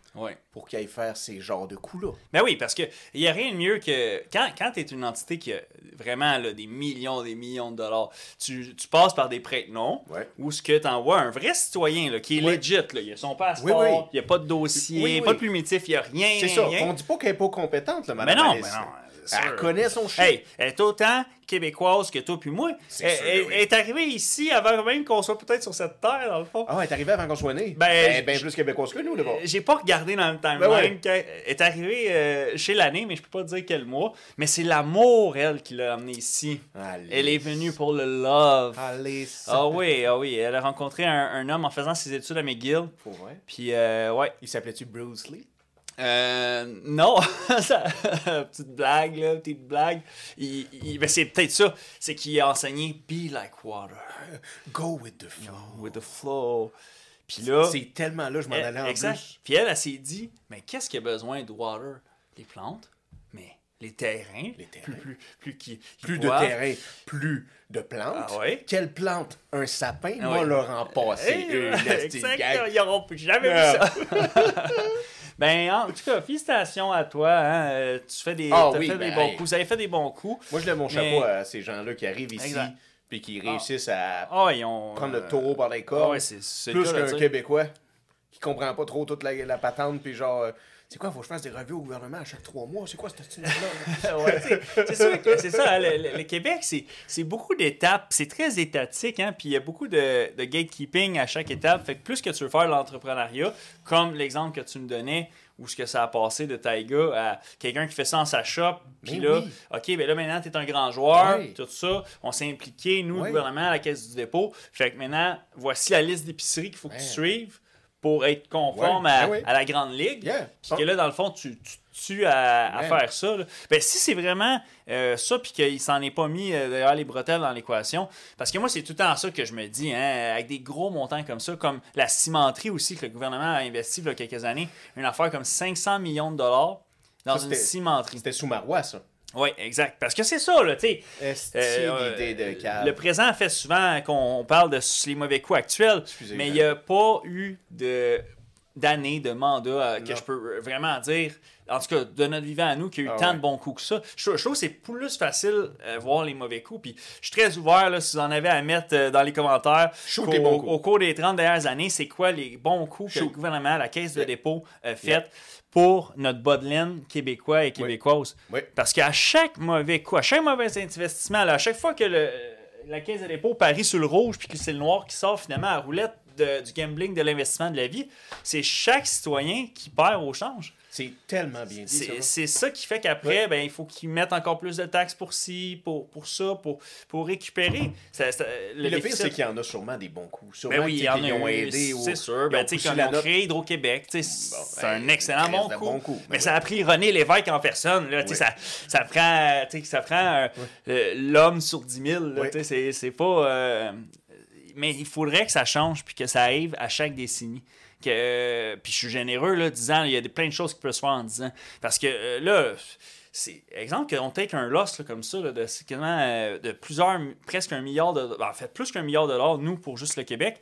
pour qu'ils aillent faire ces genres de coups-là.
Ben oui, parce qu'il n'y a rien de mieux que... Quand tu es une entité qui a vraiment là, des millions de dollars, tu passes par des prête-noms où ce que tu envoies un vrai citoyen là, qui est legit. Là, il a son passeport, il n'y a pas de dossier, pas de plumitif, il n'y a rien.
C'est ça. On ne dit pas qu'elle n'est pas compétente, là, Mme Alice.
Mais non.
Elle connaît son chien.
Hey, elle est autant québécoise que toi puis moi. Elle est arrivée ici avant même qu'on soit peut-être sur cette terre, dans le fond.
Ah, elle est arrivée avant qu'on soit né.
Elle
est bien plus québécoise que nous, d'abord.
J'ai pas regardé dans le timeline. Elle est arrivée chez l'année, mais je peux pas dire quel mois. Mais c'est l'amour, elle, qui l'a amenée ici.
Alice.
Elle est venue pour le love.
Alice.
Ah oui. Elle a rencontré un homme en faisant ses études à McGill.
Pour vrai?
Puis, ouais.
Il s'appelait-tu Bruce Lee?
Non, petite blague. Ben c'est peut-être ça, c'est qu'il a enseigné Be like water.
Go with the flow.
With the flow. Puis là,
c'est tellement là, je m'en allais en plus.
Puis elle s'est dit, mais qu'est-ce qu'il y a besoin de water? Les plantes, mais les terrains.
Plus de terrain, plus de plantes.
Ah ouais?
Quelle plante? Un sapin? Moi, leur en passer
exactement, ils n'auront plus jamais vu ça. Ben, en tout cas, félicitations à toi. Hein? Tu fais des, bons coups. Vous avez fait des bons coups.
Moi, je lève mon chapeau à ces gens-là qui arrivent ici puis qui réussissent à prendre le taureau par les cornes.
C'est
plus qu'un Québécois qui comprend pas trop toute la patente. Puis genre, c'est quoi, faut que je fasse des revues au gouvernement à chaque 3 mois? C'est quoi cette style-là?
C'est ça. Le Québec, c'est beaucoup d'étapes. C'est très étatique. Hein? Puis il y a beaucoup de gatekeeping à chaque étape. Fait que plus que tu veux faire l'entrepreneuriat, comme l'exemple que tu me donnais, où ce que ça a passé de Taiga à quelqu'un qui fait ça en sa shop, puis là, OK, ben là, maintenant, t'es un grand joueur, tout ça, on s'est impliqué, nous, le gouvernement, à la Caisse du dépôt. Fait que maintenant, voici la liste d'épiceries qu'il faut que tu suives pour être conforme à la Grande Ligue. Puis que là, dans le fond, tu tues à faire ça. Là. Ben, si c'est vraiment ça, puis qu'il s'en est pas mis derrière les bretelles dans l'équation, parce que moi, c'est tout le temps ça que je me dis, hein, avec des gros montants comme ça, comme la cimenterie aussi, que le gouvernement a investi il y a quelques années, une affaire comme 500 millions de dollars dans une cimenterie.
C'était sous Marois, ça.
Oui, exact. Parce que c'est ça, là, tu sais.
L'idée de cave.
Le présent fait souvent qu'on parle de les mauvais coups actuels, mais il n'y a pas eu d'années, de mandat que je peux vraiment dire, en tout cas, de notre vivant à nous, qu'il y a eu tant de bons coups que ça. Je trouve que c'est plus facile voir les mauvais coups. Puis je suis très ouvert, là, si vous en avez à mettre dans les commentaires, au cours des 30 dernières années, c'est quoi les bons coups que le gouvernement, la Caisse de dépôt fait pour notre bas de laine québécois et québécoise. Parce qu'à chaque mauvais coup, à chaque mauvais investissement, là, à chaque fois que la Caisse de dépôt parie sur le rouge puis que c'est le noir qui sort finalement à la roulette du gambling, de l'investissement de la vie, c'est chaque citoyen qui perd au change.
C'est tellement bien dit.
C'est ça qui fait qu'après, il faut qu'ils mettent encore plus de taxes pour ci, pour ça, pour récupérer.
Le pire, c'est qu'il y en a sûrement des bons coups. Sûrement
il y en a
ont aidé.
C'est sûr. Comme ils ont créé Hydro-Québec, c'est un excellent bon coup. Mais ça a pris René Lévesque en personne. Là, ça prend l'homme sur 10 000. Là, c'est pas... mais il faudrait que ça change puis que ça arrive à chaque décennie. Puis je suis généreux, là, 10 ans, il y a plein de choses qui peuvent se faire en 10 ans. Parce que là, c'est exemple qu'on take un loss là, comme ça, là, de plusieurs, presque $1 milliard, en fait, plus qu'$1 milliard, nous, pour juste le Québec,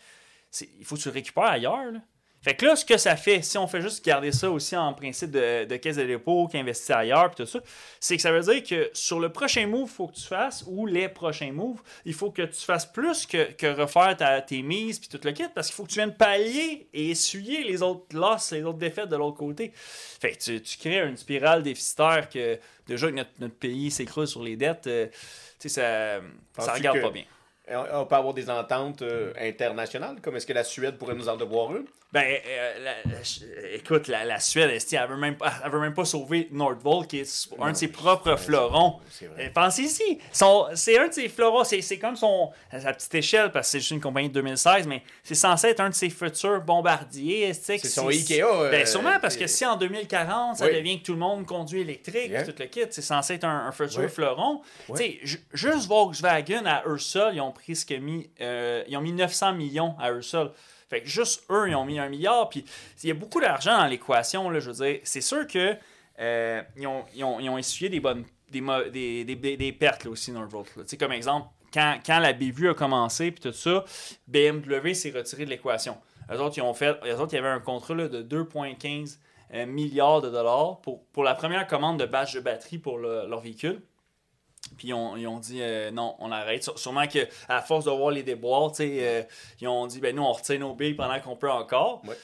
il faut que tu le récupères ailleurs. Là. Fait que là, ce que ça fait, si on fait juste garder ça aussi en principe de caisse de dépôt, qui investit ailleurs, puis tout ça, c'est que ça veut dire que sur le prochain move, il faut que tu fasses, ou les prochains moves, il faut que tu fasses plus que refaire tes mises, puis tout le kit, parce qu'il faut que tu viennes pallier et essuyer les autres losses, les autres défaites de l'autre côté. Fait que tu crées une spirale déficitaire que, déjà que notre pays s'écroule sur les dettes, ça regarde pas bien.
On peut avoir des ententes internationales, comme est-ce que la Suède pourrait nous en devoir une?
Écoute, la Suède, elle veut même pas sauver Nordvolt, qui est un de ses propres fleurons. Pensez-y, c'est un de ses fleurons, c'est comme sa petite échelle, parce que c'est juste une compagnie de 2016, mais c'est censé être un de ses futurs bombardiers.
C'est son Ikea.
Sûrement, parce que si en 2040, ça devient que tout le monde conduit électrique, tout le kit, c'est censé être un futur fleuron. Juste Volkswagen, à eux seuls, ils ont mis 900 millions à eux seuls. Fait que juste eux, ils ont mis $1 milliard. Puis il y a beaucoup d'argent dans l'équation. Là, je veux dire, c'est sûr que ils ont essuyé des pertes là, aussi, Nordvolt. Comme exemple, quand la bévue a commencé puis tout ça, BMW s'est retiré de l'équation. Eux autres, il y avait un contrat là, de 2,15 milliards de dollars pour la première commande de batch de batterie pour leur véhicule. Puis ils ont dit non, on arrête. Sûrement qu'à force de voir les déboires, ils ont dit nous on retient nos billes pendant qu'on peut encore. Ouais.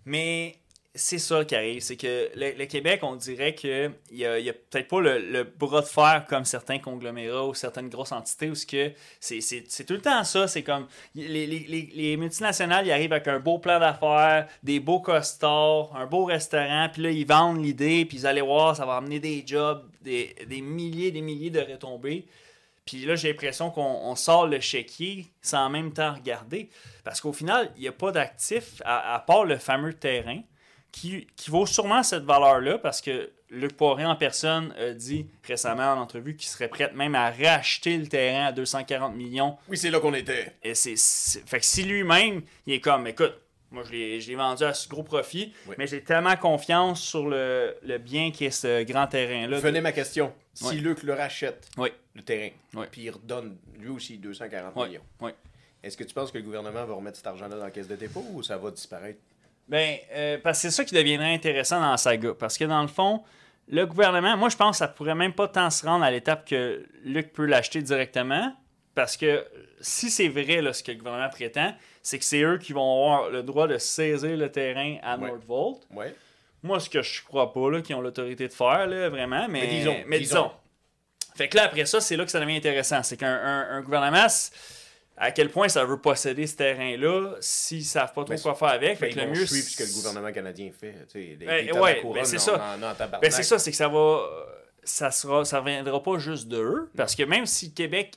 Mais c'est ça qui arrive, c'est que le Québec, on dirait qu'il y a peut-être pas le bras de fer comme certains conglomérats ou certaines grosses entités, où c'est tout le temps ça. C'est comme les multinationales, ils arrivent avec un beau plan d'affaires, des beaux costards, un beau restaurant, puis là, ils vendent l'idée, puis vous allez voir, ça va amener des jobs, des milliers de retombées. Puis là, j'ai l'impression qu'on sort le chéquier sans en même temps regarder. Parce qu'au final, il n'y a pas d'actif, à part le fameux terrain, qui vaut sûrement cette valeur-là, parce que Luc Poirier en personne a dit récemment en entrevue qu'il serait prêt même à racheter le terrain à 240 millions.
Oui, c'est là qu'on était.
Et fait que si lui-même, il est comme, écoute, moi je l'ai vendu à ce gros profit, mais j'ai tellement confiance sur le bien qui est ce grand terrain-là.
Venez ma question. Si Luc le rachète, le terrain, puis il redonne lui aussi 240 millions, est-ce que tu penses que le gouvernement va remettre cet argent-là dans la caisse de dépôt ou ça va disparaître?
Parce que c'est ça qui deviendrait intéressant dans la saga. Parce que dans le fond, le gouvernement, moi je pense que ça pourrait même pas tant se rendre à l'étape que Luc peut l'acheter directement. Parce que si c'est vrai là, ce que le gouvernement prétend, c'est que c'est eux qui vont avoir le droit de saisir le terrain à Nordvolt.
Ouais.
Moi, ce que je crois pas, là, qu'ils ont l'autorité de faire, là, vraiment, mais disons. Fait que là, après ça, c'est là que ça devient intéressant. C'est qu'un gouvernement, à quel point ça veut posséder ce terrain-là s'ils ne savent pas trop quoi faire avec. Fait que le mieux,
c'est ce que le gouvernement canadien fait.
C'est ça. C'est ça, c'est que ça va... Ça reviendra pas juste d'eux, parce que même si Québec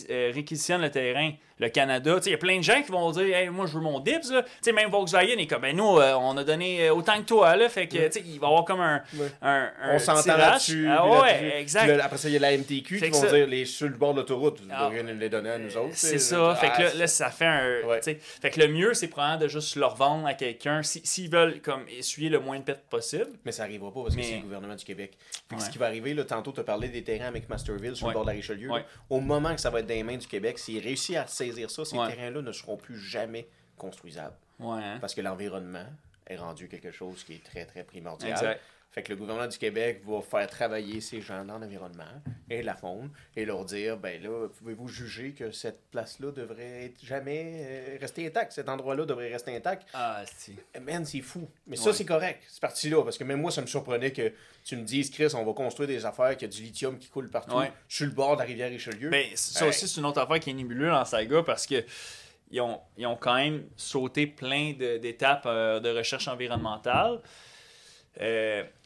réquisitionne le terrain, le Canada, il y a plein de gens qui vont dire hey, moi je veux mon dips, même Volkswagen est comme nous on a donné autant que toi là, fait que il va y avoir comme un
on s'entend là-dessus.
Exact.
Après ça il y a la MTQ qui vont dire les sur le bord de l'autoroute, vous devriez nous les donner à nous autres.
C'est ça, fait que là ça fait un fait que le mieux c'est probablement de juste leur vendre à quelqu'un s'ils veulent comme essuyer le moins de pertes possible.
Mais ça n'arrivera pas parce que c'est le gouvernement du Québec. Ce qui va arriver là, tantôt tu as parlé des terrains avec Masterville sur le bord de la Richelieu. Au moment que ça va être dans les mains du Québec, s'ils réussissent à saisir ça, ces terrains-là ne seront plus jamais construisables. Parce que l'environnement est rendu quelque chose qui est très, très primordial. Fait que le gouvernement du Québec va faire travailler ces gens dans l'environnement et la faune et leur dire, ben là, pouvez-vous juger que cette place-là devrait être jamais rester intacte, cet endroit-là devrait rester intact.
Ah, si.
Man, c'est fou. Mais ça, c'est correct. C'est parti là. Parce que même moi, ça me surprenait que tu me dises, Chris, on va construire des affaires, qu'il y a du lithium qui coule partout. Je suis le bord de la rivière Richelieu.
Ben, ça aussi, c'est une autre affaire qui est nébuleuse dans Saga parce que ils ont quand même sauté plein d'étapes de recherche environnementale.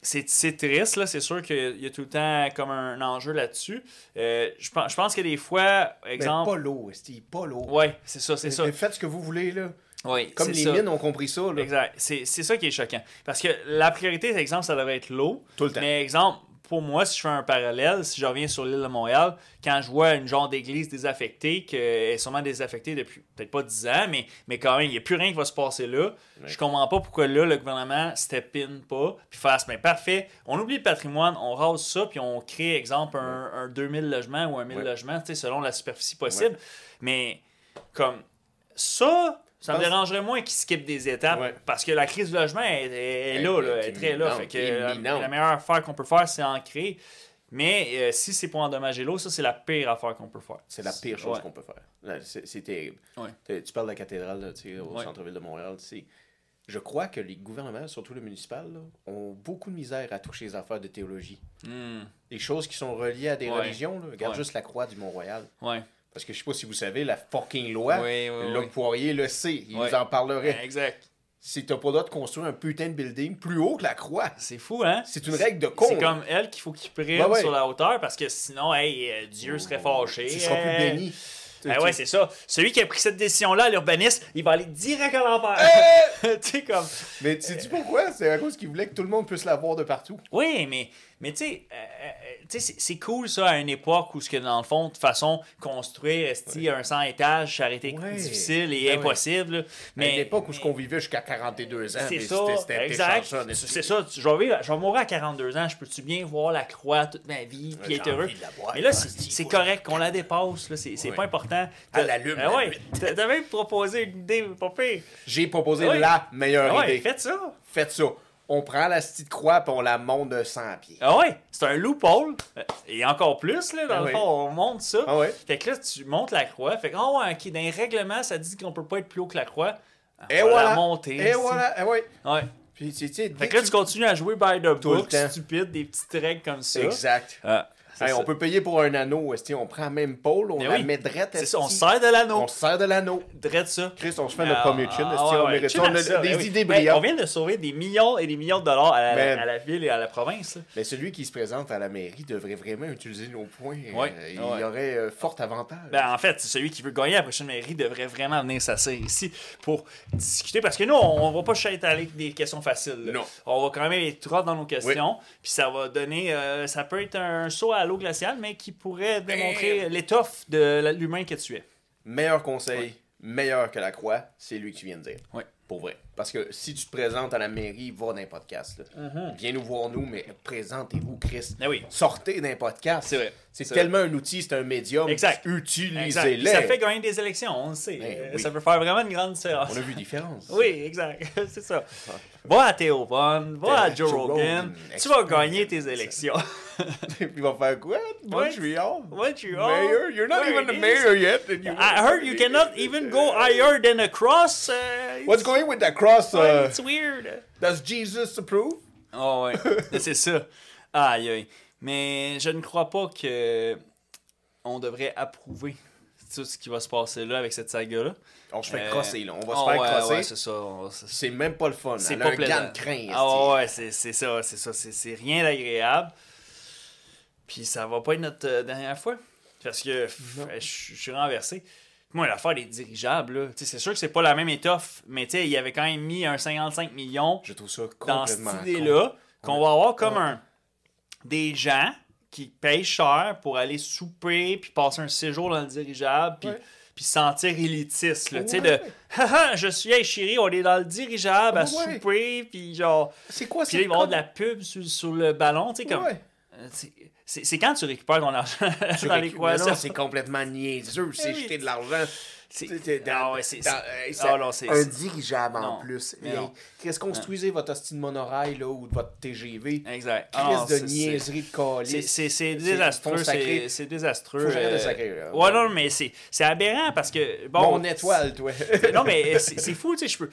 C'est triste, là. C'est sûr qu'il y a tout le temps comme un enjeu là-dessus. Je pense que des fois, exemple...
Mais pas l'eau, pas l'eau.
Oui, c'est ça.
Faites ce que vous voulez, là.
Oui,
comme les mines ont compris ça. Là.
Exact. C'est ça qui est choquant. Parce que la priorité, par exemple, ça devrait être l'eau.
Tout le temps.
Mais exemple, pour moi, si je fais un parallèle, si je reviens sur l'île de Montréal, quand je vois une genre d'église désaffectée, qui est sûrement désaffectée depuis peut-être pas 10 ans, mais quand même, il n'y a plus rien qui va se passer là. Ouais. Je comprends pas pourquoi là, le gouvernement step in pas, puis fasse, mais parfait, on oublie le patrimoine, on rase ça, puis on crée, exemple, un 2000 logements ou un 1000 logements, selon la superficie possible. Ouais. Mais comme ça me dérangerait moins qu'ils skippent des étapes parce que la crise du logement est là, elle est très là. Fait que la meilleure affaire qu'on peut faire, c'est en créer. Mais si c'est pour endommager l'eau, ça, c'est la pire affaire qu'on peut faire.
C'est la pire chose qu'on peut faire. C'est terrible. Ouais. Tu parles de la cathédrale là, au centre-ville de Montréal. Je crois que les gouvernements, surtout le municipal, là, ont beaucoup de misère à toucher les affaires de théologie. Les choses qui sont reliées à des religions. Là, regarde juste la croix du Mont-Royal. Parce que je sais pas si vous savez, la fucking loi, le Poirier le sait, il vous en parlerait.
Exact.
Si t'as pas le droit de construire un putain de building plus haut que la croix.
C'est fou, hein?
C'est une règle de con.
C'est comme elle qu'il faut qu'il prenne sur la hauteur parce que sinon, Dieu serait fâché.
Tu seras plus béni.
Ouais, c'est ça. Celui qui a pris cette décision-là, l'urbaniste, il va aller direct à l'enfer. Tu sais, comme.
Mais sais-tu pourquoi? C'est à cause qu'il voulait que tout le monde puisse la voir de partout.
Oui, mais tu sais, c'est cool ça à une époque où, dans le fond, de façon, construire un 100 étages, ça aurait été difficile et impossible. Mais
à l'époque où on vivait jusqu'à 42 ans,
c'est ça, exact. C'est ça. Je vais mourir à 42 ans, je peux-tu bien voir la croix toute ma vie, puis être heureux. Mais là, c'est correct qu'on la dépasse, c'est pas important.
À l'allume.
T'as même proposé une idée, pas pire.
J'ai proposé la meilleure idée.
Faites ça.
Faites ça. On prend la petite croix et on la monte de 100 pieds.
Ah ouais, c'est un loophole. Et encore plus, là, dans le fond, on monte ça.
Ah ouais.
Fait que là, tu montes la croix. Fait que, OK, dans les règlements, ça dit qu'on peut pas être plus haut que la croix.
Et voilà.
La monter.
Et voilà. Ouais.
Puis, fait que là, tu continues à jouer by the book, stupide, des petites règles comme ça.
Exact. On peut payer pour un anneau. On prend la même pôle, on la met drette.
C'est ça, on sert de l'anneau.
On sert de l'anneau.
Drette ça.
Chris, on se fait notre premier chin. On a des idées brillantes.
On vient de sauver des millions et des millions de dollars à la ville et à la province.
Mais celui qui se présente à la mairie devrait vraiment utiliser nos points. Il y aurait fort avantage.
En fait, celui qui veut gagner la prochaine mairie devrait vraiment venir s'asseoir ici pour discuter. Parce que nous, on va pas juste aller avec des questions faciles.
Non.
On va quand même être droit dans nos questions. Puis ça va donner... ça peut être un saut à l'eau glaciale, mais qui pourrait démontrer l'étoffe de l'humain que tu es.
Meilleur conseil, meilleur que la croix, c'est lui que tu viens de dire.
Oui.
Pour vrai. Parce que si tu te présentes à la mairie, va dans un podcast. Viens nous voir, mais présentez-vous, Chris. Sortez d'un podcast.
C'est vrai.
C'est tellement un outil, c'est un médium.
Exact.
Utilisez-le.
Ça fait gagner des élections, on le sait. Ça peut faire vraiment une grande différence.
On a vu différence.
Oui, exact. C'est ça. Va à Théophone, va à Joe Rogan. Tu vas gagner tes élections.
Puis il va faire quoi? Montreal?
Mayor?
You're not even the mayor yet.
I heard you cannot even go higher than a cross.
What's going with that cross?
It's weird.
Does Jesus approve?
Oh ouais, c'est ça. Aïe, aïe. Mais je ne crois pas que on devrait approuver tout ce qui va se passer là avec cette saga-là.
On se fait crosser, là. On va se faire crosser.
Ouais, c'est ça.
C'est même pas le fun.
C'est
pas
un gant
de crin.
C'est ça. C'est rien d'agréable. Puis ça va pas être notre dernière fois. Parce que je suis renversé. Moi, l'affaire des dirigeables, là, c'est sûr que c'est pas la même étoffe, mais il avait quand même mis un 55 millions
je trouve ça
dans cette idée-là, qu'on va avoir comme des gens qui payent cher pour aller souper, puis passer un séjour dans le dirigeable, puis se sentir élitiste. Là, haha, je suis chérie, on est dans le dirigeable à souper, puis genre.
C'est quoi
ça? Puis là, il va y avoir de la pub sur le ballon, tu sais, comme. C'est quand tu récupères ton argent dans les croissants.
C'est complètement niaiseux, c'est jeter de l'argent.
C'est
un dirigeable en plus. Qu'est-ce construisez votre hostile de monorail là, ou votre TGV?
Exact.
Qu'est-ce de niaiserie de calice?
C'est désastreux. C'est désastreux.
Faut jamais de sacrer.
Ouais, non, mais c'est aberrant parce que... Bon,
mon étoile, toi.
Non, mais c'est fou, tu sais,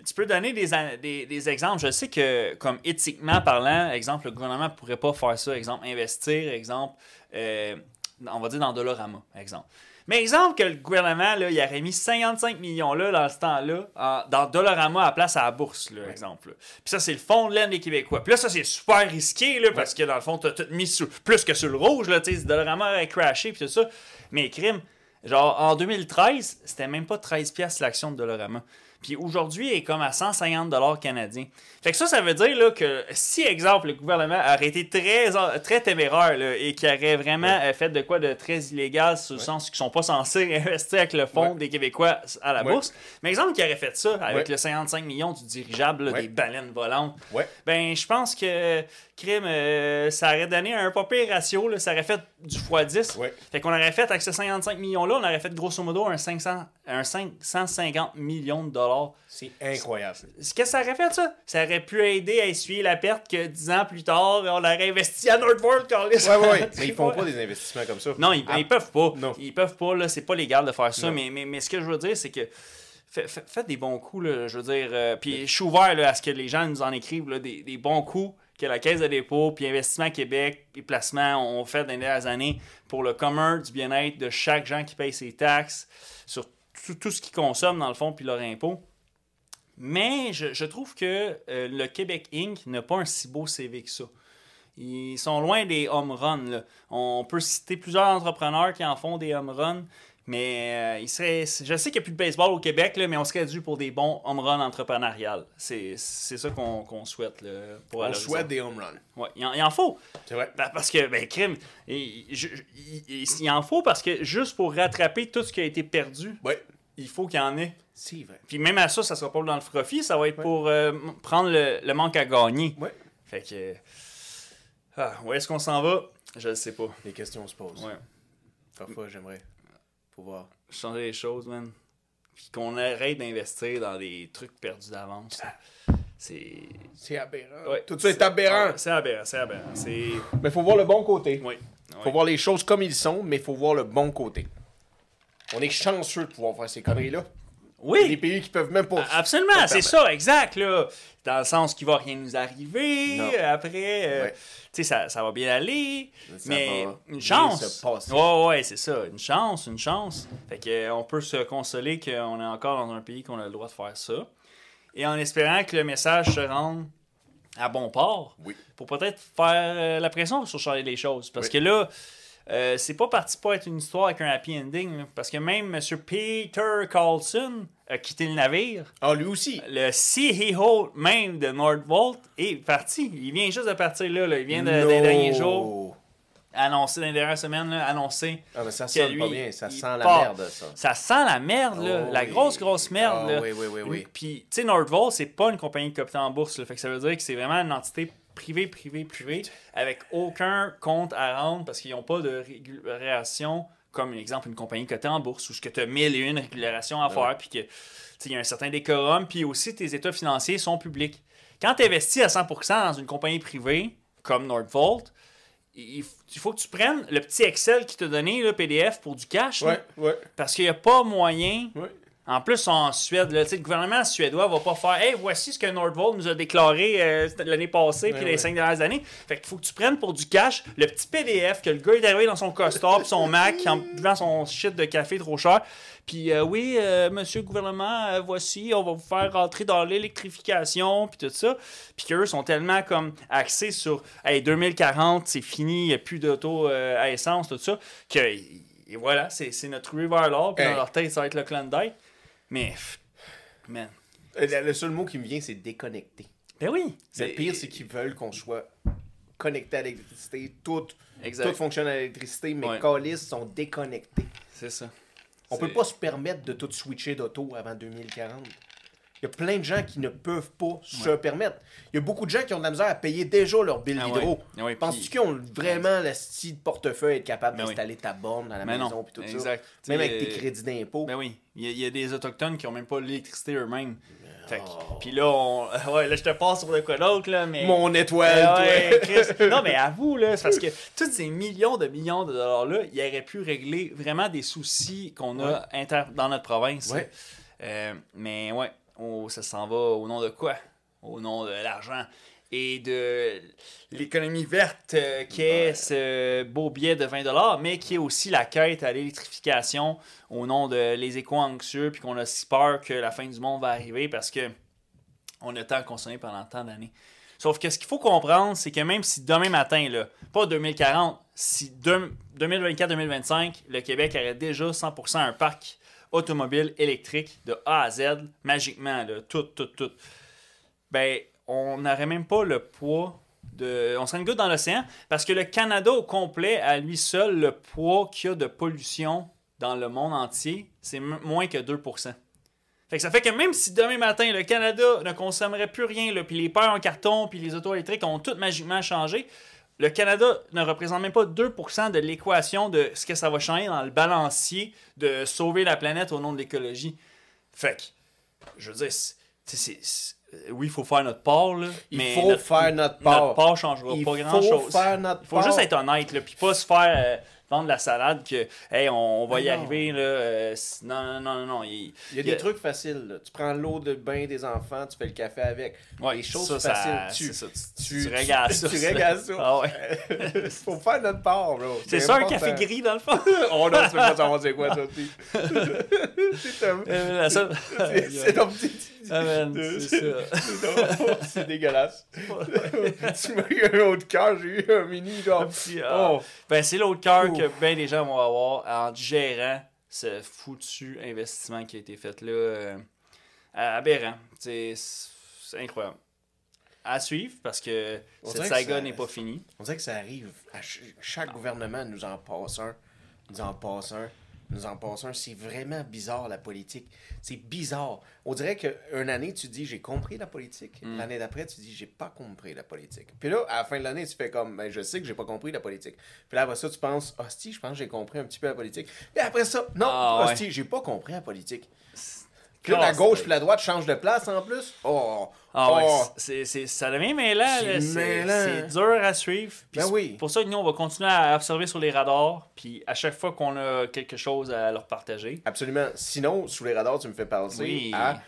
tu peux donner des exemples. Je sais que, comme éthiquement parlant, exemple, le gouvernement ne pourrait pas faire ça. Exemple, investir, exemple, on va dire dans Dollarama, exemple. Mais exemple que le gouvernement, là, il aurait mis 55 millions là, dans ce temps-là, dans Dollarama à la place à la bourse, là, exemple. Puis ça, c'est le fond de l'aide des Québécois. Puis là, ça, c'est super risqué, là, parce que dans le fond, tu as tout mis plus que sur le rouge, là, tu sais, Dollarama aurait crashé, puis tout ça. Mais crime, genre, en 2013, c'était même pas 13$ l'action de Dollarama. Puis aujourd'hui, elle est comme à 150$ canadiens. Fait que ça veut dire là, que si, exemple, le gouvernement aurait été très téméraire là, et qu'il aurait vraiment fait de quoi de très illégal, sur le sens qu'ils sont pas censés investir avec le fonds des Québécois à la bourse, mais exemple qu'il aurait fait ça avec le 55 millions du dirigeable, là, des baleines volantes, ben je pense que crime, ça aurait donné un pas pire ratio, là, ça aurait fait du x10. Fait qu'on aurait fait avec ces 55 millions-là, on aurait fait grosso modo un 550 millions de dollars.
C'est incroyable.
Qu'est-ce que ça aurait fait, ça? Ça aurait pu aider à essuyer la perte que 10 ans plus tard, on aurait investi à Nordvolt.
Mais ils font pas des investissements comme ça.
Non, ils peuvent pas.
Non.
Ils peuvent pas, là. C'est pas légal de faire ça. Mais ce que je veux dire, c'est que faites des bons coups, là. Je veux dire, puis je suis ouvert là, à ce que les gens nous en écrivent, là, des bons coups que la Caisse de dépôt, puis Investissement Québec, puis Placement ont fait dans les dernières années pour le commun du bien-être de chaque gens qui paye ses taxes, sur tout ce qu'ils consomment, dans le fond, puis leur impôt. Mais je trouve que le Québec Inc. n'a pas un si beau CV que ça. Ils sont loin des home runs. Là. On peut citer plusieurs entrepreneurs qui en font des home runs, mais je sais qu'il n'y a plus de baseball au Québec, là, mais on serait dû pour des bons home runs entrepreneuriales. C'est ça qu'on souhaite. Là,
on souhaite des home runs.
Ouais, il en faut.
C'est vrai.
Parce que, crime, il en faut parce que juste pour rattraper tout ce qui a été perdu, il faut qu'il y en ait.
C'est vrai.
Puis même à ça sera pas dans le profit, ça va être pour prendre le manque à gagner. Fait que... où est-ce qu'on s'en va? Je ne sais pas.
Les questions se posent. Parfois, j'aimerais pouvoir
changer les choses, man. Puis qu'on arrête d'investir dans des trucs perdus d'avance.
C'est aberrant. Tout ça est aberrant.
C'est aberrant.
Mais il faut voir le bon côté. Il faut voir les choses comme ils sont, mais il faut voir le bon côté. On est chanceux de pouvoir faire ces conneries-là.
Oui.
Il y a des pays qui peuvent même pas.
Absolument, c'est ça, exact. Là. Dans le sens qu'il va rien nous arriver. Après, tu sais, ça va bien aller. Mais une chance. Ouais, c'est ça. Une chance. Fait que, on peut se consoler qu'on est encore dans un pays qu'on a le droit de faire ça. Et en espérant que le message se rende à bon port. Pour peut-être faire la pression sur changer les choses. Parce que là, c'est pas parti pour être une histoire avec un happy ending. Là, parce que même M. Peter Carlson a quitté le navire.
Ah, lui aussi.
Le CEO même de Nordvolt est parti. Il vient juste de partir là. Il vient des derniers jours. Annoncé dans les dernières semaines, annoncé.
Ah, mais ça sent pas bien. Ça sent la merde, ça.
Ça sent la merde, là. La grosse merde, là.
Oui.
Puis, tu sais, Nordvolt, c'est pas une compagnie cotée en bourse. Là, fait que ça veut dire que c'est vraiment une entité privé, avec aucun compte à rendre parce qu'ils n'ont pas de régulation, comme exemple une compagnie cotée en bourse, où tu as 1001 régulations à faire, puis qu'il y a un certain décorum, puis aussi tes états financiers sont publics. Quand tu investis à 100% dans une compagnie privée, comme Nordvolt, il faut que tu prennes le petit Excel qui t'a donné, le PDF, pour du cash, parce qu'il n'y a pas moyen... En plus, en Suède, là, le gouvernement suédois va pas faire « Hey, voici ce que Nordvolt nous a déclaré l'année passée puis les 5 dernières années. » Fait qu'il faut que tu prennes pour du cash le petit PDF que le gars est arrivé dans son costard puis son Mac en buvant son shit de café trop cher. Puis monsieur le gouvernement, voici, on va vous faire rentrer dans l'électrification puis tout ça. Puis qu'eux sont tellement comme axés sur « Hey, 2040, c'est fini, il n'y a plus d'auto à essence, tout ça. » Et voilà, c'est notre rue vers l'or, puis dans leur tête, ça va être le Klondike. Mais, man.
Le seul mot qui me vient, c'est déconnecté.
Ben oui.
Le pire, c'est qu'ils veulent qu'on soit connecté à l'électricité. Tout fonctionne à l'électricité, mais les calices sont déconnectés.
C'est ça.
On peut pas se permettre de tout switcher d'auto avant 2040. Il y a plein de gens qui ne peuvent pas se permettre. Il y a beaucoup de gens qui ont de la misère à payer déjà leur bill d'hydro. Penses-tu qu'ils ont vraiment le style de portefeuille être capable d'installer ta borne à la maison et tout ça? Même avec tes crédits d'impôt.
Ben oui. Il y a des Autochtones qui n'ont même pas l'électricité eux-mêmes. Puis là, là, je te passe sur de quoi d'autre, là, mais...
Mon étoile,
Chris. Non, mais avoue, là, c'est parce que tous ces millions de dollars-là, ils auraient pu régler vraiment des soucis qu'on a dans notre province. Mais ça s'en va au nom de quoi? Au nom de l'argent et de l'économie verte qui est ce beau billet de 20$, mais qui est aussi la quête à l'électrification au nom de les éco-anxieux, puis qu'on a si peur que la fin du monde va arriver parce que on a tant consommé pendant tant d'années. Sauf que ce qu'il faut comprendre, c'est que même si demain matin, là, pas 2040, si 2024-2025, le Québec aurait déjà 100% un parc automobile électrique de A à Z, magiquement, là, tout, ben, on n'aurait même pas le poids on serait une goutte dans l'océan parce que le Canada au complet, à lui seul, le poids qu'il y a de pollution dans le monde entier, c'est moins que 2%. Fait que ça fait que même si demain matin, le Canada ne consommerait plus rien, puis les peurs en carton, puis les autos électriques ont tout magiquement changé, le Canada ne représente même pas 2% de l'équation de ce que ça va changer dans le balancier de sauver la planète au nom de l'écologie. Fait que, je veux dire, oui, il faut faire notre part, là, mais
faire notre part.
Notre part ne changera pas grand-chose. Il faut juste être honnête, puis pas se faire vendre la salade que hey, on va y arriver. Là, non. Il
y a des trucs faciles. Là. Tu prends l'eau de bain des enfants, tu fais le café avec. Les choses faciles.
Tu régales ça.
Tu régales ça.
Ah ouais.
Il faut faire notre part, bro.
C'est ça, un café gris, dans le fond?
Oh non, tu veux pas savoir c'est quoi, ça aussi. C'est ton petit...
c'est ça.
C'est dégueulasse. Tu m'as eu un autre cœur, j'ai eu un mini genre.
Ben c'est l'autre cœur que bien des gens vont avoir en gérant ce foutu investissement qui a été fait là. Aberrant. C'est incroyable. À suivre parce que cette saga n'est pas finie.
On dirait que ça arrive. Chaque gouvernement nous en passe un. C'est vraiment bizarre, la politique. C'est bizarre. On dirait qu'une année, tu dis, j'ai compris la politique. L'année d'après, tu dis, j'ai pas compris la politique. Puis là, à la fin de l'année, tu fais comme, ben, je sais que j'ai pas compris la politique. Puis là, après ça, tu penses, hostie, je pense que j'ai compris un petit peu la politique. Puis après ça, non, hostie, j'ai pas compris la politique. Puis là, la gauche puis la droite changent de place en plus.
Ça devient mêlant. C'est dur à suivre. Puis pour ça, nous, on va continuer à observer sur les radars. Puis à chaque fois qu'on a quelque chose à leur partager.
Absolument. Sinon, sous les radars, tu me fais penser à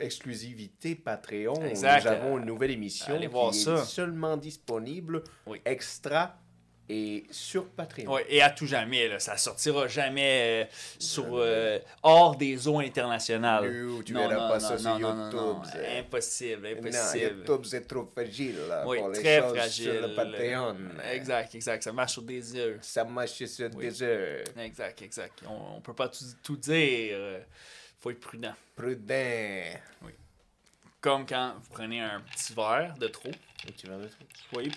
exclusivité Patreon.
Exact.
Nous avons une nouvelle émission qui est seulement disponible extra et sur Patreon.
Oui, et à tout jamais. Là, ça sortira jamais hors des eaux internationales.
Tu verras pas ça sur YouTube.
Non. Impossible.
Non, YouTube, c'est trop fragile pour les
très
choses
fragile.
Sur le Patreon.
Exact. Ça marche sur des œufs.
Ça marche sur des œufs.
Exact. On peut pas tout dire. Faut être prudent.
Oui.
Comme quand vous prenez un petit verre de trop. Soyez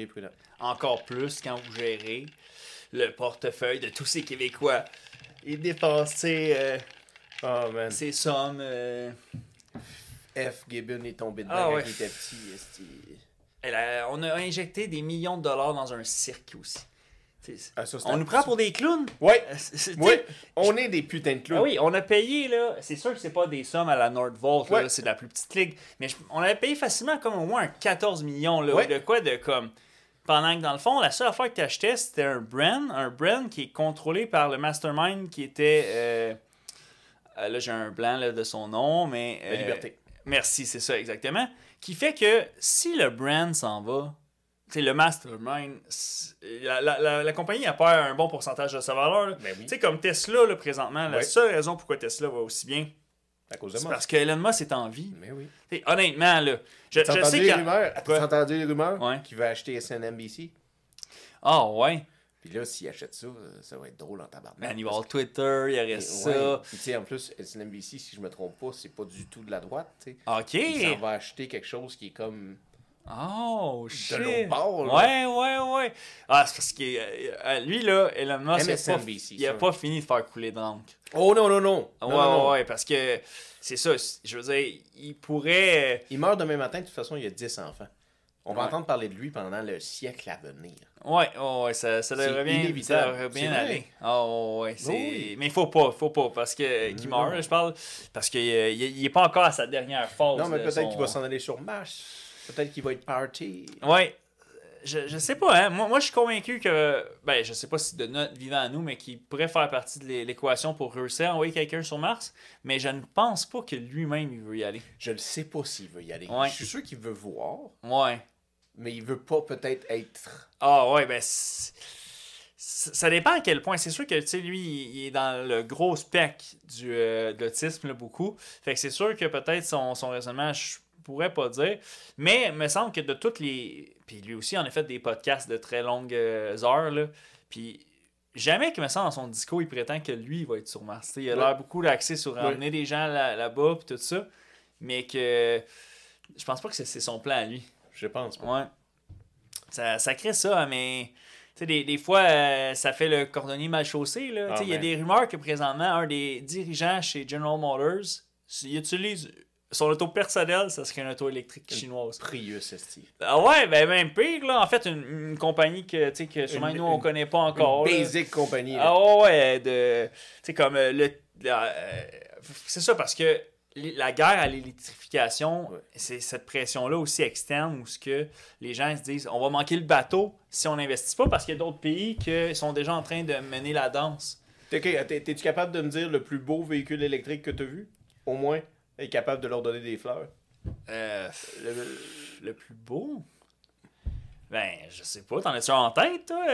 prudent. Encore plus quand vous gérez le portefeuille de tous ces Québécois et dépenser ces sommes.
F. Gibbon est tombé dedans quand il était petit.
On a injecté des millions de dollars dans un cirque aussi.
On
nous prend pour des clowns.
Oui, on est des putains de clowns.
Oui, on a payé, là, c'est sûr que c'est pas des sommes à la Nordvolt, là, c'est de la plus petite ligue, mais on avait payé facilement comme au moins 14 millions, là, de quoi, de comme... Pendant que dans le fond, la seule affaire que tu achetais, c'était un brand qui est contrôlé par le mastermind qui était... là, j'ai un blanc là, de son nom, mais...
La Liberté.
Merci, c'est ça, exactement. Qui fait que si le brand s'en va... C'est le mastermind. La compagnie a pas un bon pourcentage de sa valeur. Tu sais, comme Tesla, là, présentement, la seule raison pourquoi Tesla va aussi bien, c'est parce que Elon Musk est en vie.
Mais oui.
T'sais, honnêtement, là, je sais
que... Tu as entendu les rumeurs qu'il va acheter SNNBC?
Ah, ouais.
Puis là, s'il achète ça, ça va être drôle en tabarnak.
Man, il va avoir Twitter, il y aurait ça.
Puis tu sais, en plus, SNNBC, si je me trompe pas, c'est pas du tout de la droite, tu sais.
OK.
Il s'en va acheter quelque chose qui est comme...
Oh, shit!
De l'autre bord, là.
Ouais. Ah, c'est parce que lui, là, Elon Musk, il a pas fini de faire couler d'encre.
Oh non.
Ouais, parce que c'est ça, je veux dire, il pourrait...
Il meurt demain matin, de toute façon, il y a 10 enfants. On va entendre parler de lui pendant le siècle à venir.
Ouais, ça devrait bien aller. Ouais, oui. Mais il faut pas, parce que qu'il meurt, je parle, parce qu'il est pas encore à sa dernière phase.
Non, mais peut-être qu'il va s'en aller sur Mars. Peut-être qu'il va être party.
Ouais, je sais pas, hein. Moi, je suis convaincu que, je sais pas si de notre vivant à nous, mais qu'il pourrait faire partie de l'équation pour réussir à envoyer quelqu'un sur Mars, mais je ne pense pas que lui-même, il veut y aller.
Je ne sais pas s'il veut y aller.
Ouais.
Je suis sûr qu'il veut voir.
Ouais.
Mais il veut pas peut-être être...
Ah ouais, ça dépend à quel point. C'est sûr que, tu sais, lui, il est dans le gros spectre de l'autisme, beaucoup. Fait que c'est sûr que peut-être son raisonnement, je pourrais pas dire. Mais il me semble que de toutes les... Puis lui aussi, en a fait des podcasts de très longues heures, là. Puis jamais qu'il me semble dans son discours, il prétend que lui, il va être sur Mars. T'sais, il a l'air beaucoup d'axé sur emmener des gens là-bas, puis tout ça. Mais que... Je pense pas que c'est son plan à lui.
Je pense pas.
Ouais. Ça crée ça, mais des fois, ça fait le cordonnier mal chaussé. Il y a des rumeurs que présentement, un des dirigeants chez General Motors, il utilise son auto personnel, ça serait une auto électrique chinoise.
Prius, esti.
Ah ouais, même pire, là. En fait, une compagnie que sûrement nous, on connaît pas encore.
Une basic compagnie.
Là. Ah ouais, comme c'est ça, parce que la guerre à l'électrification, c'est cette pression-là aussi externe où les gens se disent on va manquer le bateau si on n'investit pas parce qu'il y a d'autres pays qui sont déjà en train de mener la danse.
T'es-tu capable de me dire le plus beau véhicule électrique que tu as vu? Au moins, est capable de leur donner des fleurs?
Le plus beau? Je sais pas. T'en as-tu en tête, toi?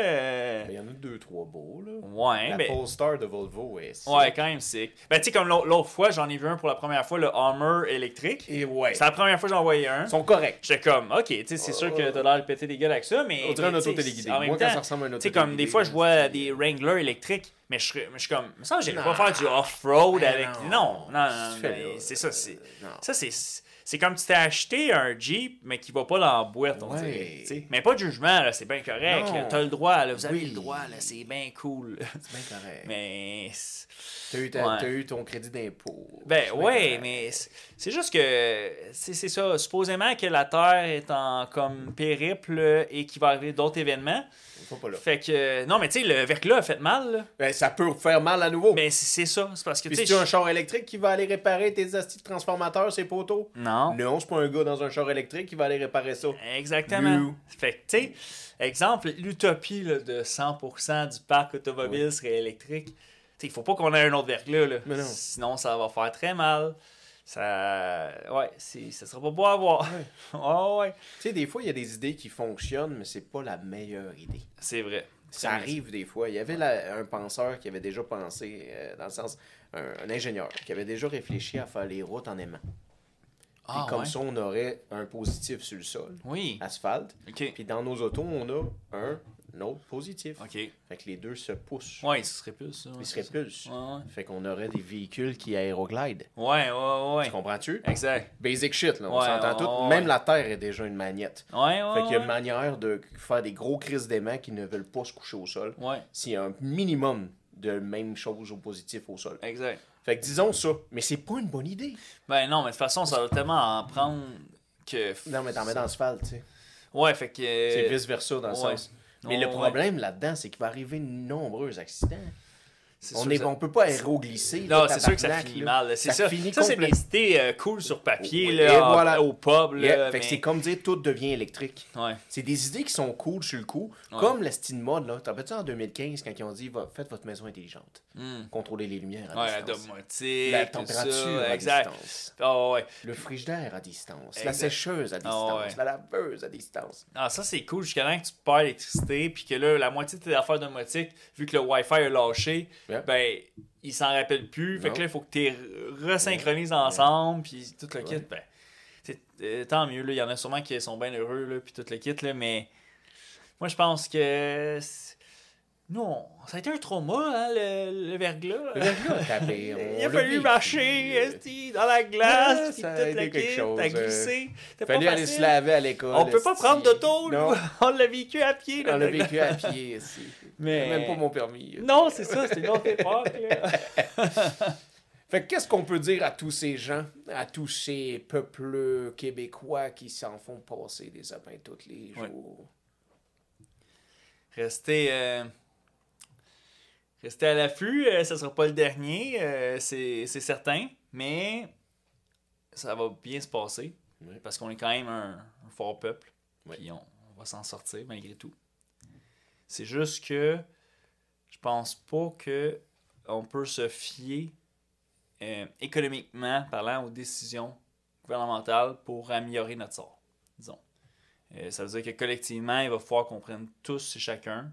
Il y en a 2-3 beaux, là.
Ouais,
la Polestar de Volvo est sick.
Ouais, quand même sick. Tu sais, comme l'autre fois, j'en ai vu un pour la première fois, le Hummer électrique.
Et ouais.
C'est la première fois que j'en voyais un.
Ils sont corrects.
J'étais comme, ok, tu sais, c'est sûr que t'as l'air de péter des gueules avec ça, mais...
On dirait un auto-téléguidé. Moi, quand ça ressemble à un auto-téléguidé...
Tu sais, comme des fois, je vois des Wrangler électriques, mais je suis comme, ça, j'irais pas faire du off-road avec... Non, c'est ça, c'est comme tu t'es acheté un Jeep, mais qui va pas dans la boîte, on dirait. T'sais. Mais pas de jugement, là, c'est bien correct. T'as le droit, là, vous avez le droit, là, c'est bien cool.
C'est bien correct.
Mais...
T'as eu ton crédit d'impôt.
Mais c'est juste que c'est ça. Supposément que la Terre est en comme périple et qu'il va arriver d'autres événements.
Pas là.
Fait que... Non, mais tu sais, le verglas a fait mal, là.
Ça peut faire mal à nouveau.
Mais c'est ça. C'est parce que,
tu sais... un char électrique qui va aller réparer tes astis de transformateurs, ces poteaux?
Non.
Non, c'est pas un gars dans un char électrique qui va aller réparer ça.
Exactement. Fait que, tu sais, exemple, l'utopie là, de 100% du parc automobile serait électrique. Il faut pas qu'on ait un autre verglas, là.
Mais non.
Sinon, ça va faire très mal. Ça sera pas beau à voir. Ouais.
Tu sais, des fois, il y a des idées qui fonctionnent, mais c'est pas la meilleure idée.
C'est vrai.
Ça arrive des fois. Il y avait un penseur qui avait déjà pensé, dans le sens, un ingénieur, qui avait déjà réfléchi à faire les routes en aimant. Puis comme ça, on aurait un positif sur le sol, asphalte. Puis dans nos autos, on a un autre positif. Fait que les deux se poussent.
Ouais, ce serait plus ça.
Ils se répulsent. Fait qu'on aurait des véhicules qui aéroglident.
Ouais.
Tu comprends-tu?
Exact.
Basic shit, là. On s'entend tout. Même la Terre est déjà une magnète. Fait qu'il y a une manière de faire des gros crises d'aimants qui ne veulent pas se coucher au sol. S'il y a un minimum de même chose au positif au sol.
Exact.
Fait que disons ça. Mais c'est pas une bonne idée.
Non, mais de toute façon, ça va tellement en prendre que...
Non, mais t'en mets dans l'asphalte, tu sais.
Ouais, fait que...
C'est vice-versa dans le sens. Mais le problème là-dedans, c'est qu'il va arriver de nombreux accidents. On peut pas aéroglisser.
Non, c'est sûr que ça finit mal. C'est ça. Ça, c'est des idées cool sur papier, là, au pub. Là,
fait que c'est comme dire tout devient électrique. C'est des idées qui sont cool sur le coup. Comme la style mode, là. T'as fait ça en 2015 quand ils ont dit faites votre maison intelligente. Contrôlez les lumières à distance.
La domotique.
La température à distance. Le frigidaire à distance. La sécheuse à distance. La laveuse à distance.
Ça, c'est cool jusqu'à là que tu perds l'électricité. Puis que là, la moitié de tes affaires domotiques, vu que le Wi-Fi a lâché, il s'en rappelle plus. Fait que là, il faut que tu resynchronises ensemble. Puis tout le kit. Tant mieux. Il y en a sûrement qui sont bien heureux. Puis tout le kit. Là, mais moi, je pense que Non, ça a été un trauma, hein, le verglas.
Le verglas a tapé.
Il a fallu marcher dans la glace, puis
ça a
toute
été
la
quelque
kit,
chose,
t'as glissé.
Il fallait aller se laver à l'école.
On peut pas prendre d'auto, on l'a vécu à pied.
On l'a vécu à pied ici.
Mais...
Même pas mon permis.
Non, c'est ça, c'est une autre époque.
Fait que qu'est-ce qu'on peut dire à tous ces gens, à tous ces peuples québécois qui s'en font passer des sapins tous les jours?
Restez à l'affût, ça sera pas le dernier, c'est certain, mais ça va bien se passer, parce qu'on est quand même un fort peuple, puis on va s'en sortir malgré tout. C'est juste que je pense pas que on peut se fier économiquement parlant aux décisions gouvernementales pour améliorer notre sort, disons. Ça veut dire que collectivement, il va falloir qu'on prenne tous et chacun,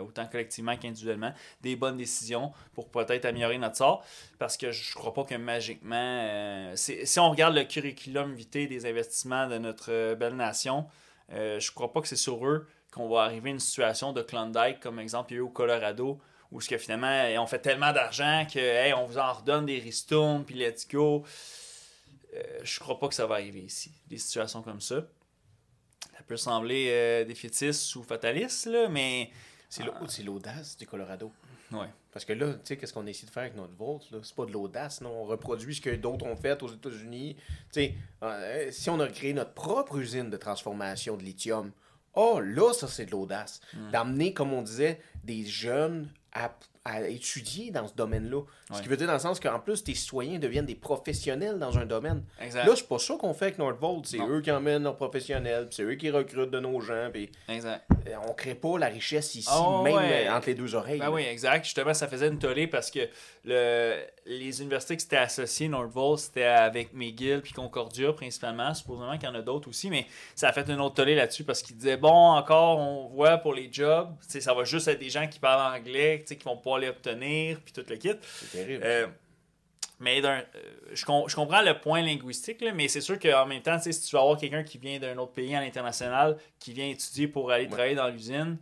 autant collectivement qu'individuellement, des bonnes décisions pour peut-être améliorer notre sort, parce que je crois pas que magiquement, si on regarde le curriculum vitae des investissements de notre belle nation, je crois pas que c'est sur eux qu'on va arriver à une situation de Klondike, comme exemple il y a eu au Colorado, où ce que finalement, on fait tellement d'argent que hey, on vous en redonne des ristournes, puis let's go. Je crois pas que ça va arriver ici, des situations comme ça. Ça peut sembler défaitiste ou fataliste, là, mais...
C'est l'audace du Colorado.
Ouais.
Parce que là, tu sais, qu'est-ce qu'on essaie de faire avec notre vote, là? C'est pas de l'audace, non. On reproduit ce que d'autres ont fait aux États-Unis. Tu sais, si on a créé notre propre usine de transformation de lithium, là, ça, c'est de l'audace. D'amener, comme on disait, des jeunes à étudier dans ce domaine-là. Ce qui veut dire dans le sens qu'en plus, tes citoyens deviennent des professionnels dans un domaine.
Exact.
Là, c'est pas ça qu'on fait avec Northvolt. C'est eux qui emmènent leurs professionnels, puis c'est eux qui recrutent de nos gens. Puis
exact.
On crée pas la richesse ici, entre les deux oreilles.
Ben oui, exact. Justement, ça faisait une tollée parce que les universités qui s'étaient associées, Northvolt, c'était avec McGill puis Concordia principalement. Supposément qu'il y en a d'autres aussi, mais ça a fait une autre tollée là-dessus parce qu'ils disaient, bon, encore, on voit pour les jobs, ça va juste être des gens qui parlent anglais, qui vont pouvoir les obtenir, puis tout le kit.
C'est terrible.
Mais je comprends le point linguistique, là, mais c'est sûr qu'en même temps, si tu vas avoir quelqu'un qui vient d'un autre pays à l'international, qui vient étudier pour aller travailler dans l'usine,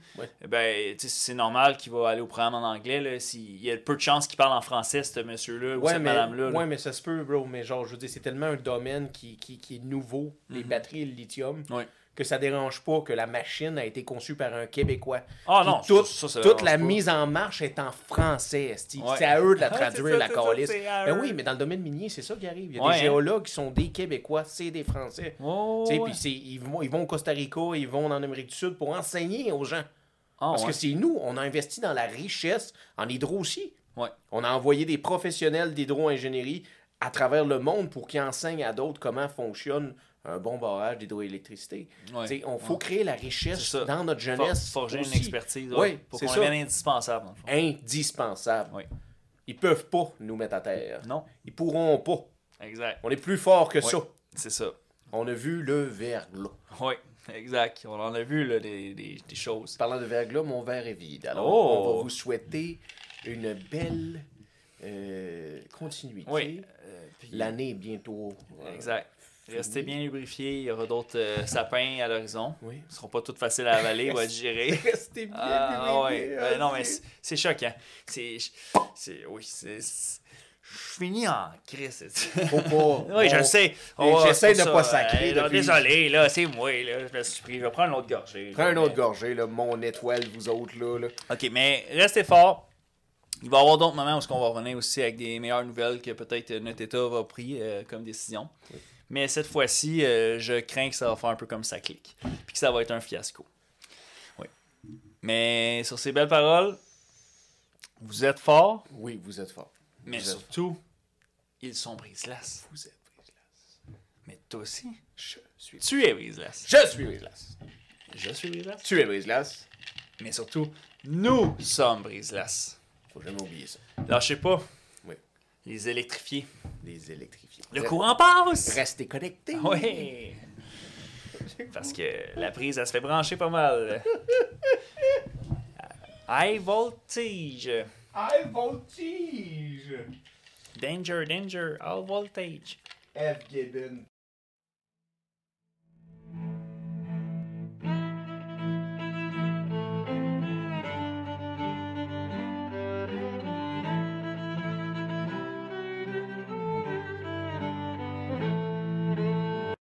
ben, c'est normal qu'il va aller au programme en anglais. Là, il y a peu de chances qu'il parle en français, ce monsieur-là ou cette madame-là.
Oui, mais ça se peut, bro. Mais genre, je veux dire, c'est tellement un domaine qui est nouveau, les batteries et le lithium. Que ça dérange pas que la machine a été conçue par un Québécois.
Ah non,
toute la mise en marche est en français. C'est à eux de la traduire, la calice. Ben oui, mais dans le domaine minier, c'est ça qui arrive. Il y a des géologues qui sont des Québécois, c'est des Français. Puis ils vont au Costa Rica, ils vont en Amérique du Sud pour enseigner aux gens. Parce que c'est nous, on a investi dans la richesse, en hydro aussi. On a envoyé des professionnels d'hydro-ingénierie à travers le monde pour qu'ils enseignent à d'autres comment fonctionne un bon barrage d'hydroélectricité. On faut créer la richesse dans notre jeunesse.
Forger
aussi.
Une expertise pour qu'on devienne indispensable. Dans le fond.
Indispensable. Ils peuvent pas nous mettre à terre.
Non.
Ils pourront pas.
Exact.
On est plus fort que ça.
C'est ça.
On a vu le verglas.
Oui, exact. On en a vu là, des choses.
Parlant de verglas, mon verre est vide. Alors, on va vous souhaiter une belle continuité.
Oui.
L'année est bientôt...
exact. Restez bien lubrifiés, il y aura d'autres sapins à l'horizon.
Oui.
Ils ne seront pas tous faciles à avaler ou à digérer.
Restez bien lubrifiés.
Non, mais c'est choquant. Je finis en crise.
Faut pas.
Oui, je le sais.
J'essaie de pas sacrer.
Désolé, là, c'est moi. Là, je me suis pris. Je vais prendre une autre gorgée.
Prends une autre gorgée, là, mon étoile, vous autres. Là.
OK, mais restez forts. Il va y avoir d'autres moments où on va revenir aussi avec des meilleures nouvelles que peut-être notre État va pris comme décision. Oui. Mais cette fois-ci, je crains que ça va faire un peu comme ça clique. Puis que ça va être un fiasco. Oui. Mais sur ces belles paroles, vous êtes forts.
Oui, vous êtes forts.
Mais surtout, ils sont brise-glace.
Vous êtes brise-glace.
Mais toi aussi.
Tu es
brise-glace.
Je suis brise-glace.
Je suis brise-glace.
Tu es brise-glace.
Mais surtout, nous sommes brise-glace.
Faut jamais oublier ça.
Lâchez pas.
Oui.
Les électrifiés.
Les électrifiés.
Le courant passe!
Restez connectés.
Oui. Parce que la prise, elle se fait brancher pas mal. High voltage.
High voltage.
Danger, danger, all voltage.
F. Gibbon.